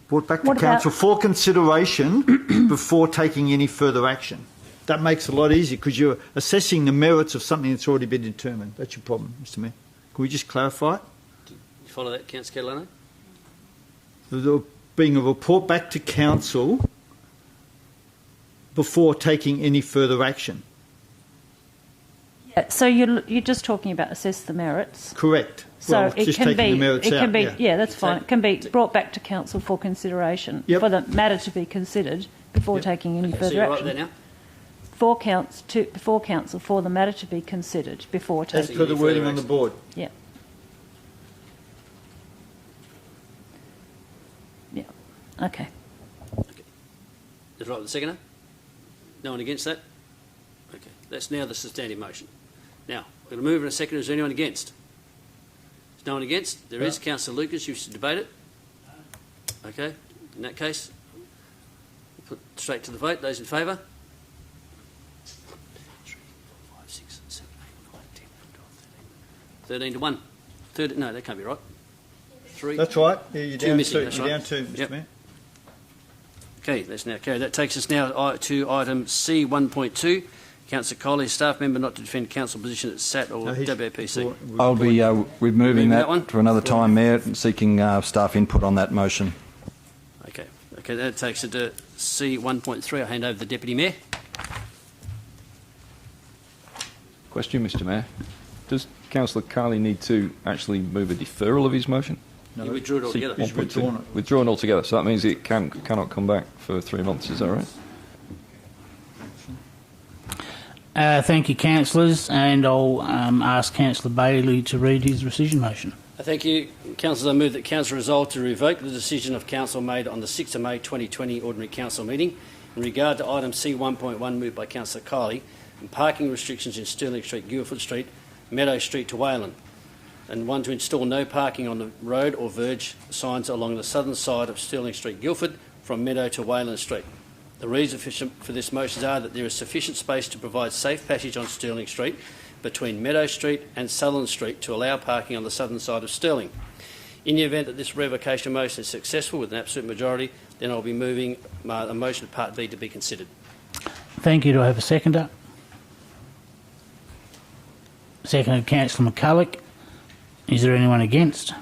for consideration before taking any further action. That makes it a lot easier because you're assessing the merits of something that's already been determined. That's your problem, Mr. Mayor. Can we just clarify it? You follow that, Councillor Catalano? There being a report back to council before taking any further action. Yeah, so you're just talking about assess the merits. Correct. So well, it just can taking be, the merits it can out, be, yeah. that's fine. It can be brought back to council for consideration for the matter to be considered before taking any further so you're action. right there now? Before council for the matter to be considered before taking. As per the wording on the board. Yeah. Yeah. Okay. Is right with the seconder? No one against that? Okay. That's now the substantive motion. Now, we're going to move in a second. Is there anyone against? Is no one against? There is. Councillor Lucas, you should debate it. Okay. In that case, we'll put straight to the vote. Those in favour? 3, 4, 5, 6, 7, 8, 9, 10, 12, 13 to 1. 30, no, that can't be right. 3. That's right. Yeah, you're two down missing. two. That's You're right. down two, Mr. Mayor. Okay, that's now carried. That takes us now to item C 1.2. Councillor Coley, staff member not to defend council position at SAT or WAPC. I'll be removing that one? for another time, Mayor, and seeking staff input on that motion. Okay, that takes it to C 1.3. I'll hand over to the Deputy Mayor. Question, Mr. Mayor. Does Councillor Carley need to actually move a deferral of his motion? No, he withdrew it altogether. He's withdrawn it. Withdrawn altogether, so that means it cannot come back for 3 months, is that right? Thank you, councillors, and I'll ask Councillor Bailey to read his rescission motion. Thank you. Councillors, I move that Council resolve to revoke the decision of Council made on the 6th of May 2020 Ordinary Council meeting in regard to item C 1.1 moved by Councillor Kiley and parking restrictions in Stirling Street, Guildford Street, Meadow Street to Wayland, and 1 to install no parking on the road or verge signs along the southern side of Stirling Street, Guildford from Meadow to Wayland Street. The reason for this motion is that there is sufficient space to provide safe passage on Stirling Street between Meadow Street and Sutherland Street to allow parking on the southern side of Stirling. In the event that this revocation motion is successful with an absolute majority, then I'll be moving a motion Part B to be considered. Thank you. Do I have a seconder? Seconded, Councillor McCulloch. Is there anyone against?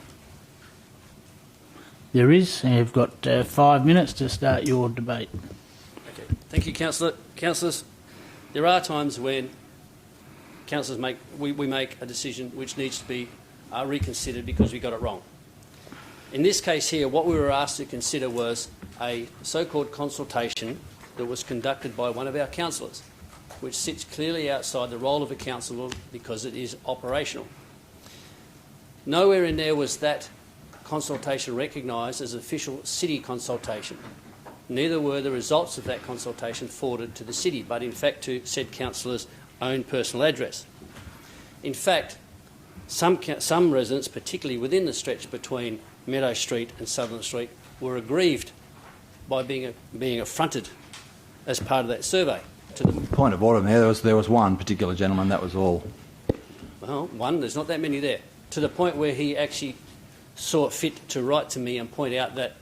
There is. And you've got 5 minutes to start your debate. Okay. Thank you, Councillor. Councillors, there are times when councillors we make a decision which needs to be reconsidered because we got it wrong. In this case here, what we were asked to consider was a so-called consultation that was conducted by one of our councillors, which sits clearly outside the role of a councillor because it is operational. Nowhere in there was that consultation recognised as official city consultation. Neither were the results of that consultation forwarded to the city, but in fact to said councillor's own personal address. In fact, some residents, particularly within the stretch between Meadow Street and Sutherland Street, were aggrieved by being affronted as part of that survey. Point of order, Mayor. There was one particular gentleman, that was all. Well, one, there's not that many there. To the point where he actually saw it fit to write to me and point out that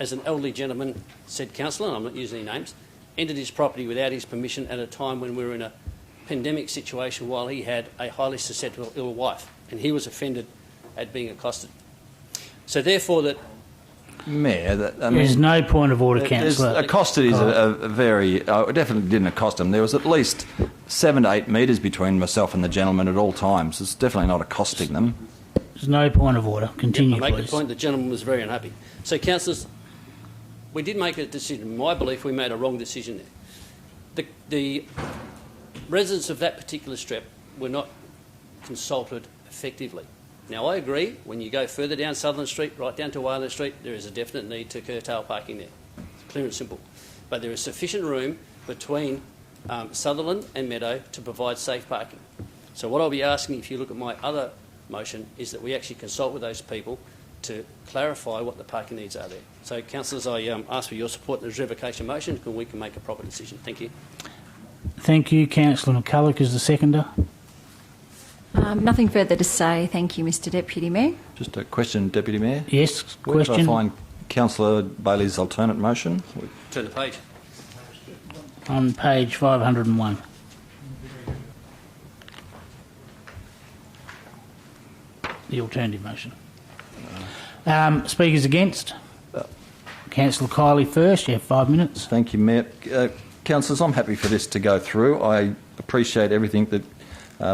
as an elderly gentleman, said councillor, and I'm not using any names, entered his property without his permission at a time when we were in a pandemic situation while he had a highly susceptible ill wife, and he was offended at being accosted. So therefore that... Mayor, there's no point of order, councillor. Accosted is a very... I definitely didn't accost him. There was at least 7 to 8 metres between myself and the gentleman at all times. It's definitely not accosting them. There's no point of order. Continue, I make please. the point the gentleman was very unhappy. So, councillors, we did make a decision. In my belief, we made a wrong decision there. The residents of that particular strip were not consulted effectively. Now, I agree, when you go further down Sutherland Street, right down to Wayland Street, there is a definite need to curtail parking there. It's clear and simple. But there is sufficient room between Sutherland and Meadow to provide safe parking. So what I'll be asking, if you look at my other motion, is that we actually consult with those people to clarify what the parking needs are there. So, councillors, I ask for your support in this revocation motion and we can make a proper decision. Thank you. Thank you. Councillor McCulloch is the seconder. Nothing further to say. Thank you, Mr Deputy Mayor. Just a question, Deputy Mayor. Yes, Where question. did I find Councillor Bailey's alternate motion? Turn the page. On page 501. The alternative motion. Speakers against? Councillor Kiley first. You have 5 minutes. Thank you, Mayor. Councillors, I'm happy for this to go through. I appreciate everything that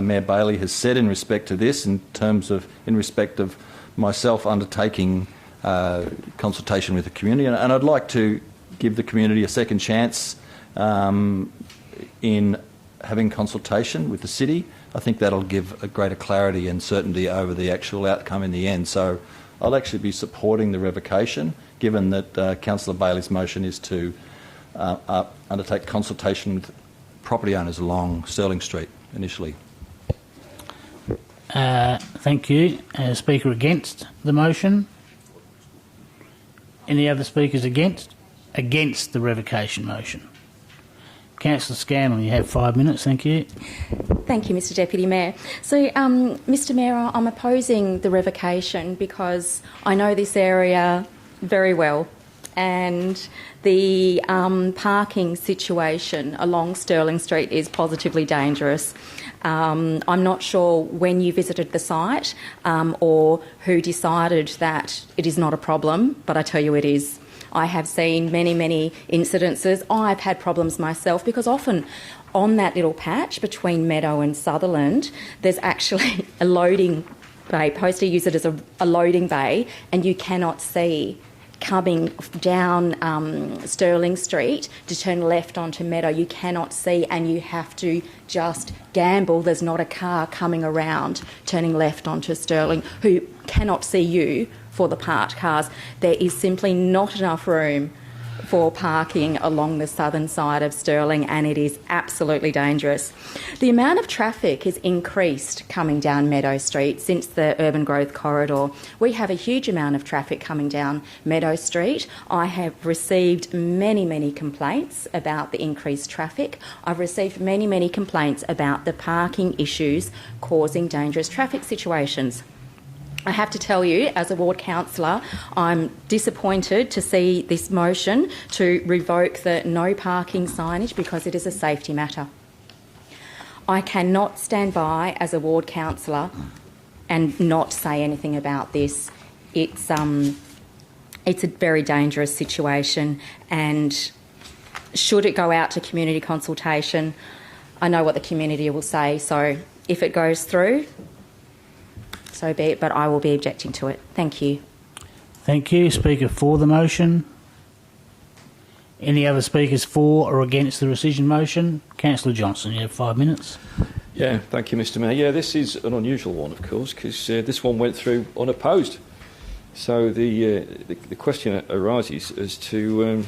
Mayor Bailey has said in respect to this, in respect of myself undertaking consultation with the community, and I'd like to give the community a second chance in having consultation with the city. I think that'll give a greater clarity and certainty over the actual outcome in the end. So I'll actually be supporting the revocation, given that Councillor Bailey's motion is to undertake consultation with property owners along Stirling Street initially. Thank you. Speaker against the motion? Any other speakers against? Against the revocation motion? Councillor Scanlon, you have 5 minutes. Thank you. Thank you, Mr Deputy Mayor. So, Mr Mayor, I'm opposing the revocation because I know this area very well, and the parking situation along Stirling Street is positively dangerous. I'm not sure when you visited the site or who decided that it is not a problem, but I tell you it is. I have seen many incidences. I've had problems myself because often on that little patch between Meadow and Sutherland, there's actually a loading bay. Poster use it as a loading bay, and you cannot see coming down Stirling Street to turn left onto Meadow. You cannot see, and you have to just gamble there's not a car coming around turning left onto Stirling who cannot see you for the parked cars. There is simply not enough room for parking along the southern side of Stirling, and it is absolutely dangerous. The amount of traffic has increased coming down Meadow Street since the urban growth corridor. We have a huge amount of traffic coming down Meadow Street. I have received many complaints about the increased traffic. I've received many complaints about the parking issues causing dangerous traffic situations. I have to tell you, as a ward councillor, I'm disappointed to see this motion to revoke the no parking signage because it is a safety matter. I cannot stand by as a ward councillor and not say anything about this. It's a very dangerous situation, and should it go out to community consultation, I know what the community will say, so if it goes through, so be it, but I will be objecting to it. Thank you. Thank you. Speaker for the motion. Any other speakers for or against the rescission motion? Councillor Johnson, you have 5 minutes. Yeah, thank you, Mr. Mayor. Yeah, this is an unusual one, of course, because this one went through unopposed. So the question arises as to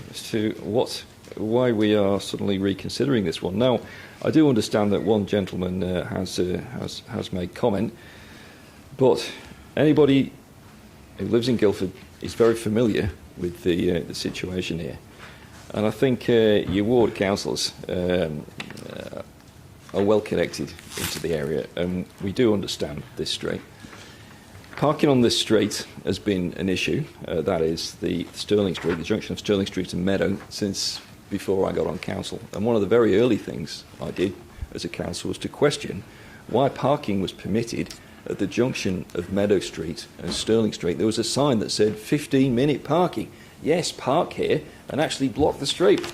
why we are suddenly reconsidering this one. Now, I do understand that one gentleman has made comment. But anybody who lives in Guildford is very familiar with the situation here. And I think your ward councillors are well connected into the area, and we do understand this street. Parking on this street has been an issue, that is the Stirling Street, the junction of Stirling Street and Meadow, since before I got on council. And one of the very early things I did as a council was to question why parking was permitted at the junction of Meadow Street and Stirling Street. There was a sign that said 15-minute parking. Yes, park here, and actually block the street.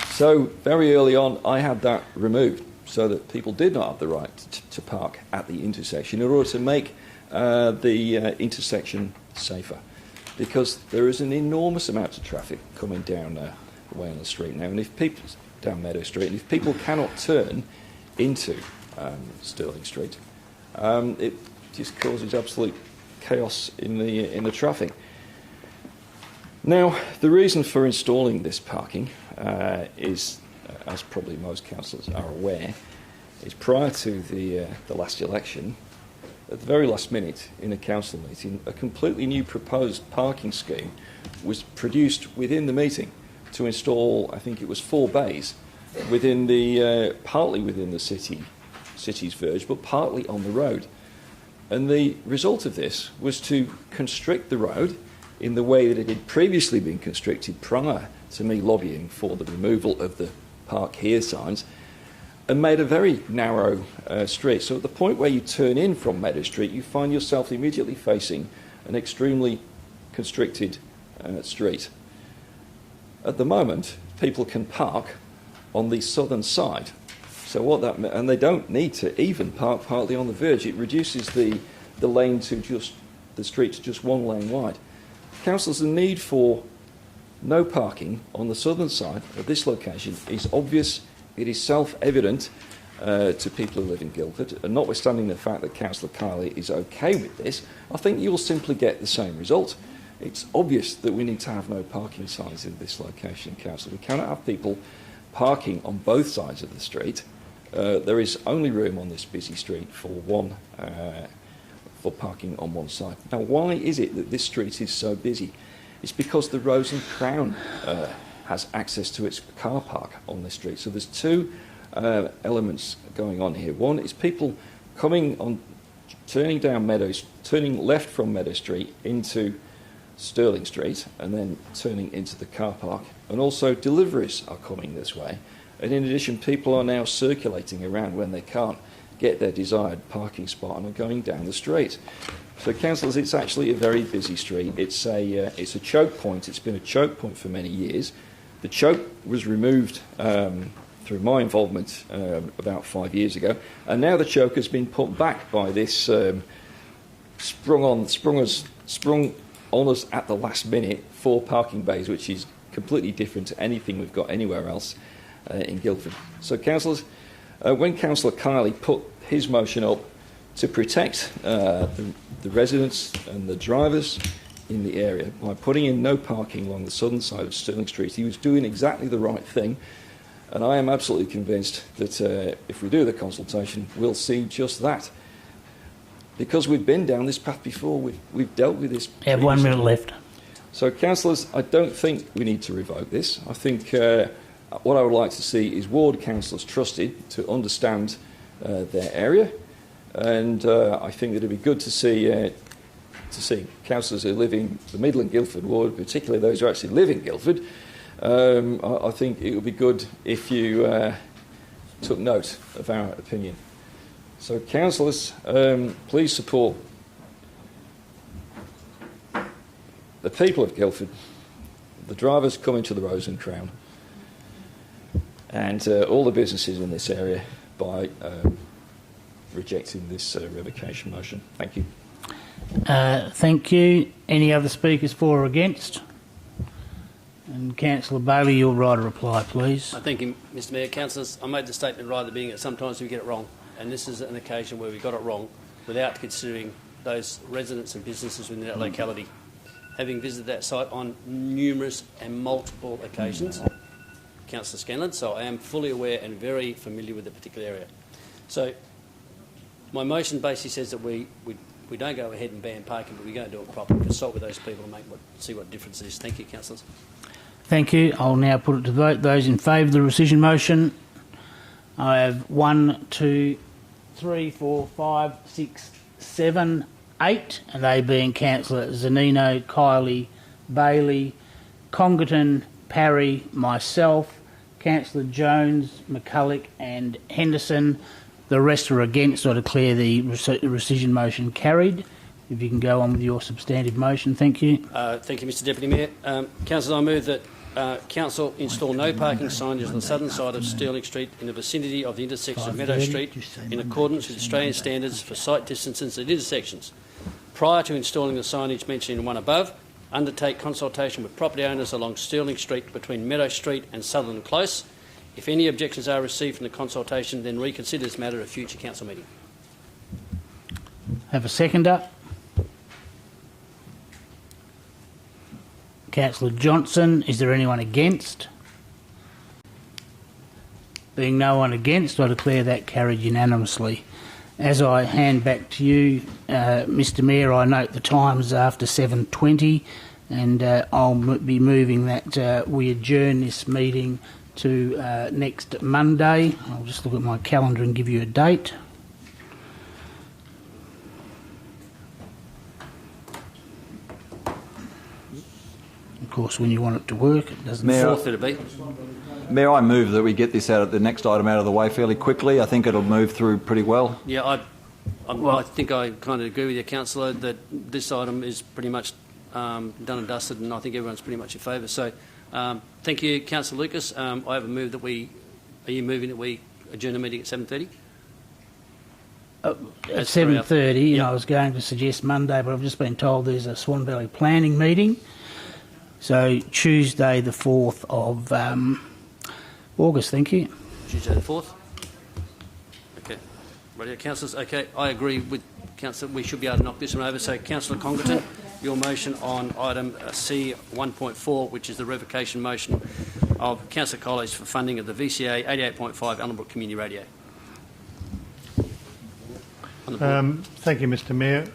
So very early on, I had that removed so that people did not have the right to park at the intersection in order to make the intersection safer, because there is an enormous amount of traffic coming down the way on the street now, and if people down Meadow Street, and if people cannot turn into Stirling Street, it just causes absolute chaos in the traffic. Now, the reason for installing this parking is, as probably most councillors are aware, is prior to the last election, at the very last minute in a council meeting, a completely new proposed parking scheme was produced within the meeting to install, I think it was 4 bays, within the partly within the city's verge, but partly on the road. And the result of this was to constrict the road in the way that it had previously been constricted prior to me lobbying for the removal of the Park Here signs, and made a very narrow street. So at the point where you turn in from Meadow Street, you find yourself immediately facing an extremely constricted street. At the moment, people can park on the southern side. So what that and they don't need to even park partly on the verge. It reduces the lane to just the street to just 1 lane wide. Councillors, the need for no parking on the southern side of this location is obvious. It is self-evident to people who live in Guildford, and notwithstanding the fact that Councillor Kiley is okay with this, I think you will simply get the same result. It's obvious that we need to have no parking signs in this location, Council. We cannot have people parking on both sides of the street. There is only room on this busy street for parking on one side. Now, why is it that this street is so busy? It's because the Rose and Crown has access to its car park on this street. So there's 2 elements going on here. One is people turning left from Meadow Street into Stirling Street and then turning into the car park. And also deliveries are coming this way. And in addition, people are now circulating around when they can't get their desired parking spot and are going down the street. So, councillors, it's actually a very busy street. It's a choke point. It's been a choke point for many years. The choke was removed through my involvement about 5 years ago, and now the choke has been put back by this sprung on us at the last minute 4 parking bays, which is completely different to anything we've got anywhere else in Guildford. So, councillors, when Councillor Kiley put his motion up to protect the residents and the drivers in the area by putting in no parking along the southern side of Stirling Street. He was doing exactly the right thing, and I am absolutely convinced that if we do the consultation, we'll see just that. Because we've been down this path before, we've dealt with this. You have 1 minute left. So, councillors, I don't think we need to revoke this. I think what I would like to see is ward councillors trusted to understand their area, and I think that it'd be good to see councillors who live in the Midland Guildford ward, particularly those who actually live in Guildford. I think it would be good if you took note of our opinion. So, councillors, please support the people of Guildford, the drivers coming to the Rose and Crown, and all the businesses in this area by rejecting this revocation motion. Thank you. Thank you. Any other speakers for or against? And Councillor Bailey, you'll write a reply, please. Thank you, Mr Mayor. Councillors, I made the statement rather being that sometimes we get it wrong, and this is an occasion where we got it wrong without considering those residents and businesses within that locality. Having visited that site on numerous and multiple occasions, Councillor Scanlon, so I am fully aware and very familiar with the particular area. So my motion basically says that we don't go ahead and ban parking, but we go and do it properly, consult with those people and see what difference it is. Thank you, councillors. Thank you. I'll now put it to vote. Those in favour of the rescission motion, I have 1, 2, 3, 4, 5, 6, 7, 8, and they being Councillor Zanino, Kiley, Bailey, Congerton, Parry, myself, Councillor Jones, McCulloch and Henderson. The rest are against. I declare the rescission motion carried. If you can go on with your substantive motion. Thank you. Thank you, Mr Deputy Mayor. Councillor, I move that Council install no parking signage on the southern side of Stirling Street in the vicinity of the intersection of Meadow Street in accordance with Australian standards for sight distances at intersections. Prior to installing the signage mentioned in one above, undertake consultation with property owners along Stirling Street between Meadow Street and Sutherland Close. If any objections are received from the consultation, then reconsider this matter at a future council meeting. Have a seconder. Councillor Johnson, is there anyone against? Being no one against, I declare that carried unanimously. As I hand back to you, Mr Mayor, I note the time is after 7:20, and I'll be moving that we adjourn this meeting to next Monday. I'll just look at my calendar and give you a date. Of course, when you want it to work, it doesn't. Mayor, Fourth, it'll be. Mayor, I move that we get this out of the next item out of the way fairly quickly. I think it'll move through pretty well. Yeah, I think I kind of agree with you, Councillor, that this item is pretty much done and dusted, and I think everyone's pretty much in favour. So, thank you, Councillor Lucas. I have a move that we. Are you moving that we adjourn the meeting at 7:30? At 7:30, and I was going to suggest Monday, but I've just been told there's a Swan Valley planning meeting. So Tuesday, the 4th of August. Thank you. Tuesday the 4th. Okay. Radio councillors. Okay, I agree with Councillor. We should be able to knock this one over. So, Councillor Congerton, your motion on item C 1.4, which is the revocation motion of Councillor College for funding of the VCA 88.5 Ellenbrook Community Radio. Thank you, Mr Mayor.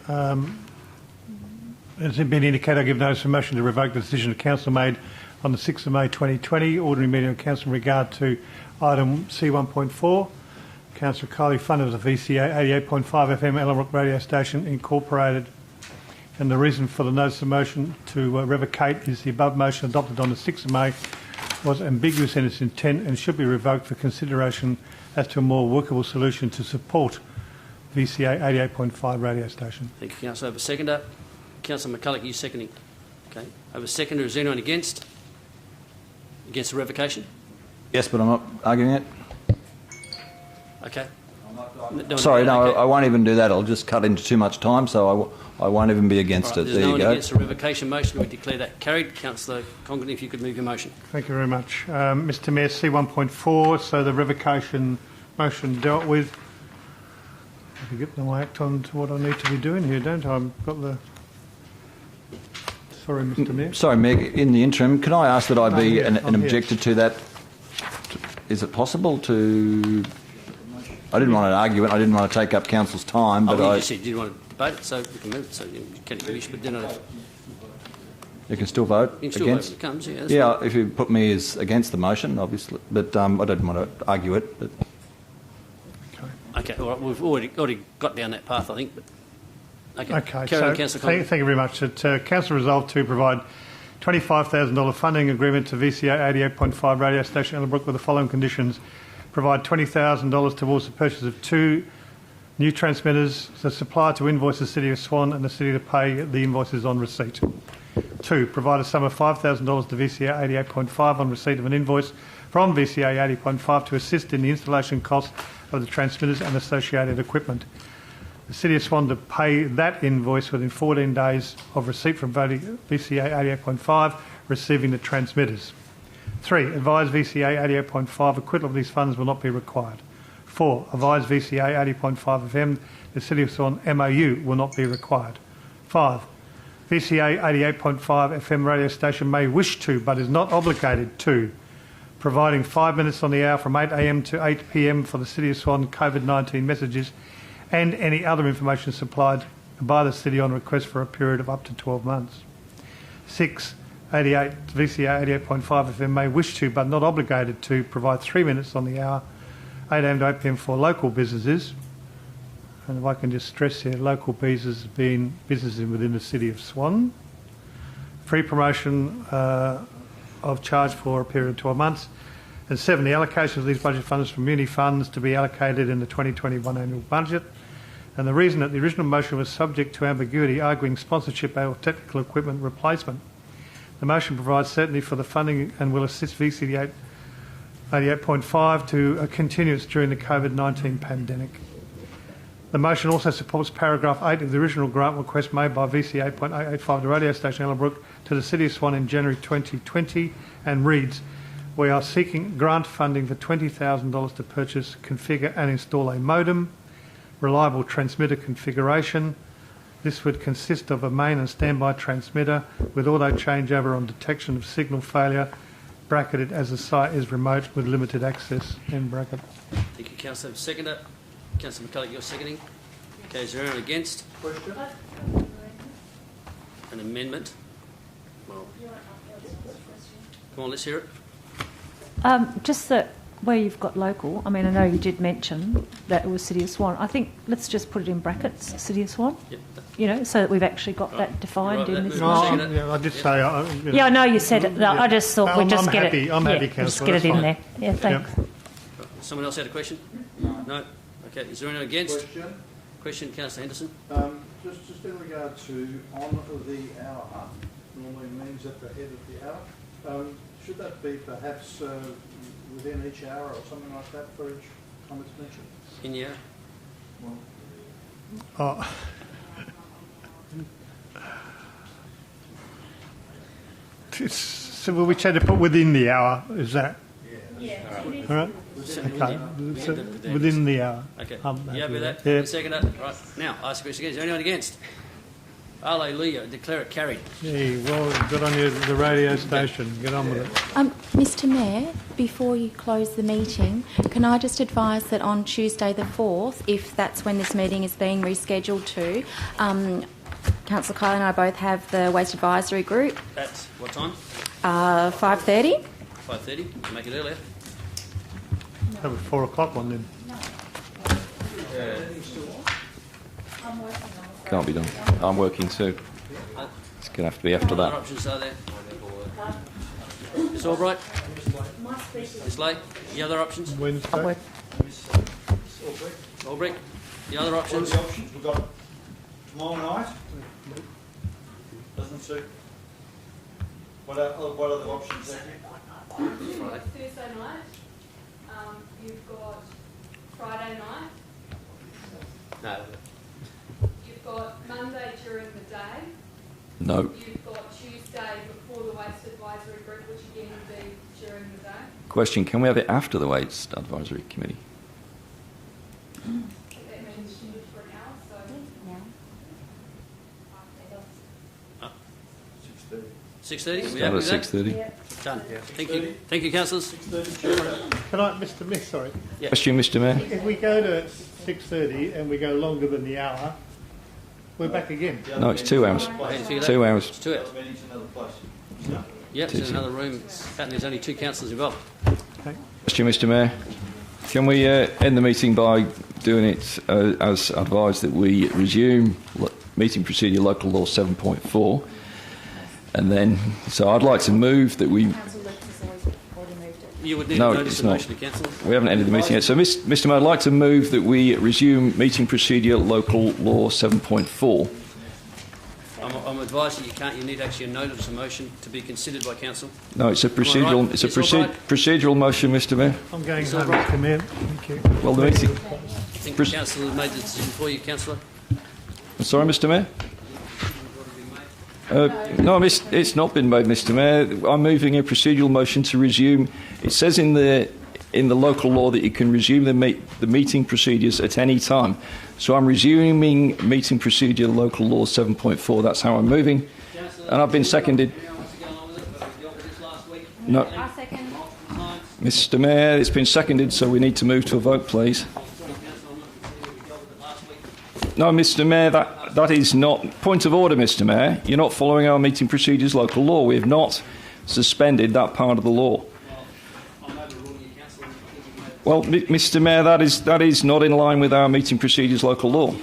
As has been indicated, I give notice of motion to revoke the decision the Council made on the 6th of May 2020, ordinary meeting of Council in regard to item C 1.4. Councillor Kiley, fund of the VCA 88.5 FM Ellenbrook Radio Station Incorporated. And the reason for the notice of motion to revocate is the above motion adopted on the 6th of May was ambiguous in its intent and should be revoked for consideration as to a more workable solution to support VCA 88.5 radio station. Thank you, Councillor. I have a seconder. Councillor McCulloch, you seconding? Okay. I have a seconder. Is anyone against? Against the revocation? Yes, but I'm not arguing it. Okay. Sorry, no, I won't even do that. I'll just cut into too much time, so I won't even be against it. There's there no you one go. against the revocation motion. We declare that carried. Councillor Congerton, if you could move your motion. Thank you very much. Mr Mayor, C1.4, so the revocation motion dealt with. I can get my act on to what I need to be doing here, don't I? I've got the Sorry, Mr Mayor. Sorry, Meg, in the interim, can I ask that I be an I'm here. objector to that? Is it possible to... I didn't want to argue it, I didn't want to take up council's time, but you I... just said you didn't want to debate it, so we can move it. So you can wish, but then You can still vote you can still against? vote when it comes, yeah. Yeah, if you put me as against the motion, obviously, but I didn't want to argue it. But Okay, all right, we've already got down that path, I think. But Okay, carry on, so Councillor thank Conlon. you very much. Council resolved to provide $25,000 funding agreement to VCA 88.5 radio station Ellerbrook with the following conditions. Provide $20,000 towards the purchase of 2 new transmitters. The supplier to invoice the City of Swan and the City to pay the invoices on receipt. 2. Provide a sum of $5,000 to VCA 88.5 on receipt of an invoice from VCA 80.5 to assist in the installation costs of the transmitters and associated equipment. The City of Swan to pay that invoice within 14 days of receipt from VCA 88.5 receiving the transmitters. 3. Advise VCA 88.5 acquittal of these funds will not be required. 4. Advise VCA 80.5 FM the City of Swan MOU will not be required. 5. VCA 88.5 FM radio station may wish to, but is not obligated to, providing 5 minutes on the hour from 8 a.m. to 8 p.m. for the City of Swan COVID-19 messages and any other information supplied by the City on request for a period of up to 12 months. 6. VCA 88.5 FM may wish to, but not obligated to, provide 3 minutes on the hour, 8 a.m. to 8 p.m. for local businesses. And if I can just stress here, local businesses being businesses within the City of Swan. Free promotion of charge for a period of 12 months. And 7, the allocation of these budget funds from uni funds to be allocated in the 2021 annual budget. And the reason that the original motion was subject to ambiguity, arguing sponsorship or technical equipment replacement. The motion provides certainty for the funding and will assist VCA 88.5 to a continuance during the COVID-19 pandemic. The motion also supports paragraph 8 of the original grant request made by VCA 8.885, the radio station Ellerbrook, to the City of Swan in January 2020 and reads, we are seeking grant funding for $20,000 to purchase, configure and install a modem, reliable transmitter configuration. This would consist of a main and standby transmitter with auto changeover on detection of signal failure, bracketed as the site is remote with limited access, end bracket. Thank you, Councillor. Seconder. Councillor McCulloch, you're seconding. Okay, is there anyone against? Question? An amendment? Well, come on, let's hear it. Just that where you've got local, I mean, I know you did mention that it was City of Swan. I think let's just put it in brackets, City of Swan. Yep. You know, so that we've actually got that defined in this. Yeah, I did say. Yeah, I know you said it. No, I just thought we'd just I'm get happy. it. I'm happy, Just Councillor. get it That's in fine. there. Yeah, thanks. Someone else had a question? No? Okay, is there anyone against? Question, Councillor Henderson. Just in regard to on the hour, normally means at the head of the hour. Should that be perhaps within each hour or something like that for each time it's mentioned? In the hour? Oh. So will we try to put within the hour? Is that? Yeah. All right. Okay. So within the hour. Okay. Happy Yeah, with that. Yeah. Seconder. Right. Now, ask a question again. Is there anyone against? Alleluia. Declare it carried. Yeah, well, good on you, the radio station. Get on with it. Mr Mayor, before you close the meeting, can I just advise that on Tuesday the 4th, if that's when this meeting is being rescheduled to, Councillor Kyle and I both have the Waste Advisory Group. At what time? 5:30. 5:30. Make it earlier. Have a 4 o'clock one then. Can't be done. I'm working too. It's going to have to be after What other that. options are there? Ms Albright? Ms Lay? The other options? Wednesday. Albright? The other options? What are the options? We've got tomorrow night. Doesn't suit. What are the options there? Friday. Thursday night. You've got Friday night. No. You've got Monday during the day. No. You've got Tuesday before the Waste Advisory Group, which again will be during the day. Question, can we have it after the Waste Advisory Committee? That means for an hour, so. 6:30. Start at 6:30. Done. Thank you. Thank you, councillors. Can I, Mr. Miss, sorry. Yeah. Question, Mr. Mayor. If we go to 6:30 and we go longer than the hour, we're back again. No, it's 2 hours. 2 hours. It's 2 hours. Yep, it's in another room. And there's only 2 councillors involved. Question, Mr. Mayor. Can we end the meeting by doing it as advised, that we resume meeting procedure local law 7.4, and then so I'd like to move that we. You would need No, a notice it's of not. motion to cancel. We haven't ended the meeting yet. So, Mr. Mayor, I'd like to move that we resume meeting procedure local law 7.4. I'm advised that you can't. You need actually a notice of motion to be considered by council. No, it's a procedural. Right? It's a all right? procedural motion, Mr. Mayor. I'm going It's all home, right. Mr. Mayor. Thank you. Well, the meeting. I think the council has made the decision for you, councillor. Sorry, Mr. Mayor. No, it's not been made, Mr. Mayor. I'm moving a procedural motion to resume. It says in the local law that you can resume the meeting procedures at any time. So I'm resuming meeting procedure local law 7.4. That's how I'm moving, and I've been seconded. No, Mr. Mayor, it's been seconded, so we need to move to a vote, please. No, Mr. Mayor, that is not... Point of order, Mr. Mayor. You're not following our meeting procedures local law. We have not suspended that part of the law. Well, Mr. Mayor, that is not in line with our meeting procedures local law.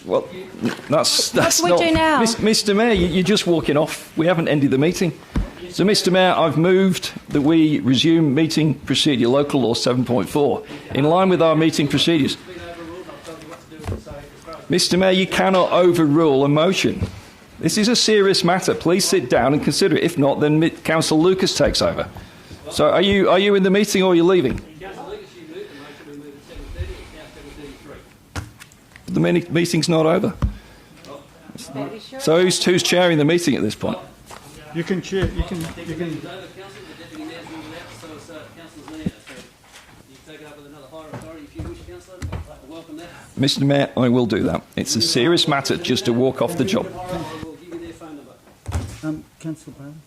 Well, that's What do we not... do now? Mr. Mayor, you're just walking off. We haven't ended the meeting. So, Mr. Mayor, I've moved that we resume meeting procedure local law 7.4 in line with our meeting procedures. Mr. Mayor, you cannot overrule a motion. This is a serious matter. Please sit down and consider it. If not, then Councillor Lucas takes over. So, are you in the meeting or are you leaving? The meeting's not over. So, who's chairing the meeting at this point? You can chair. You can. Mr. Mayor, I will do that. It's a serious matter just to walk off the job. Councillor Brown.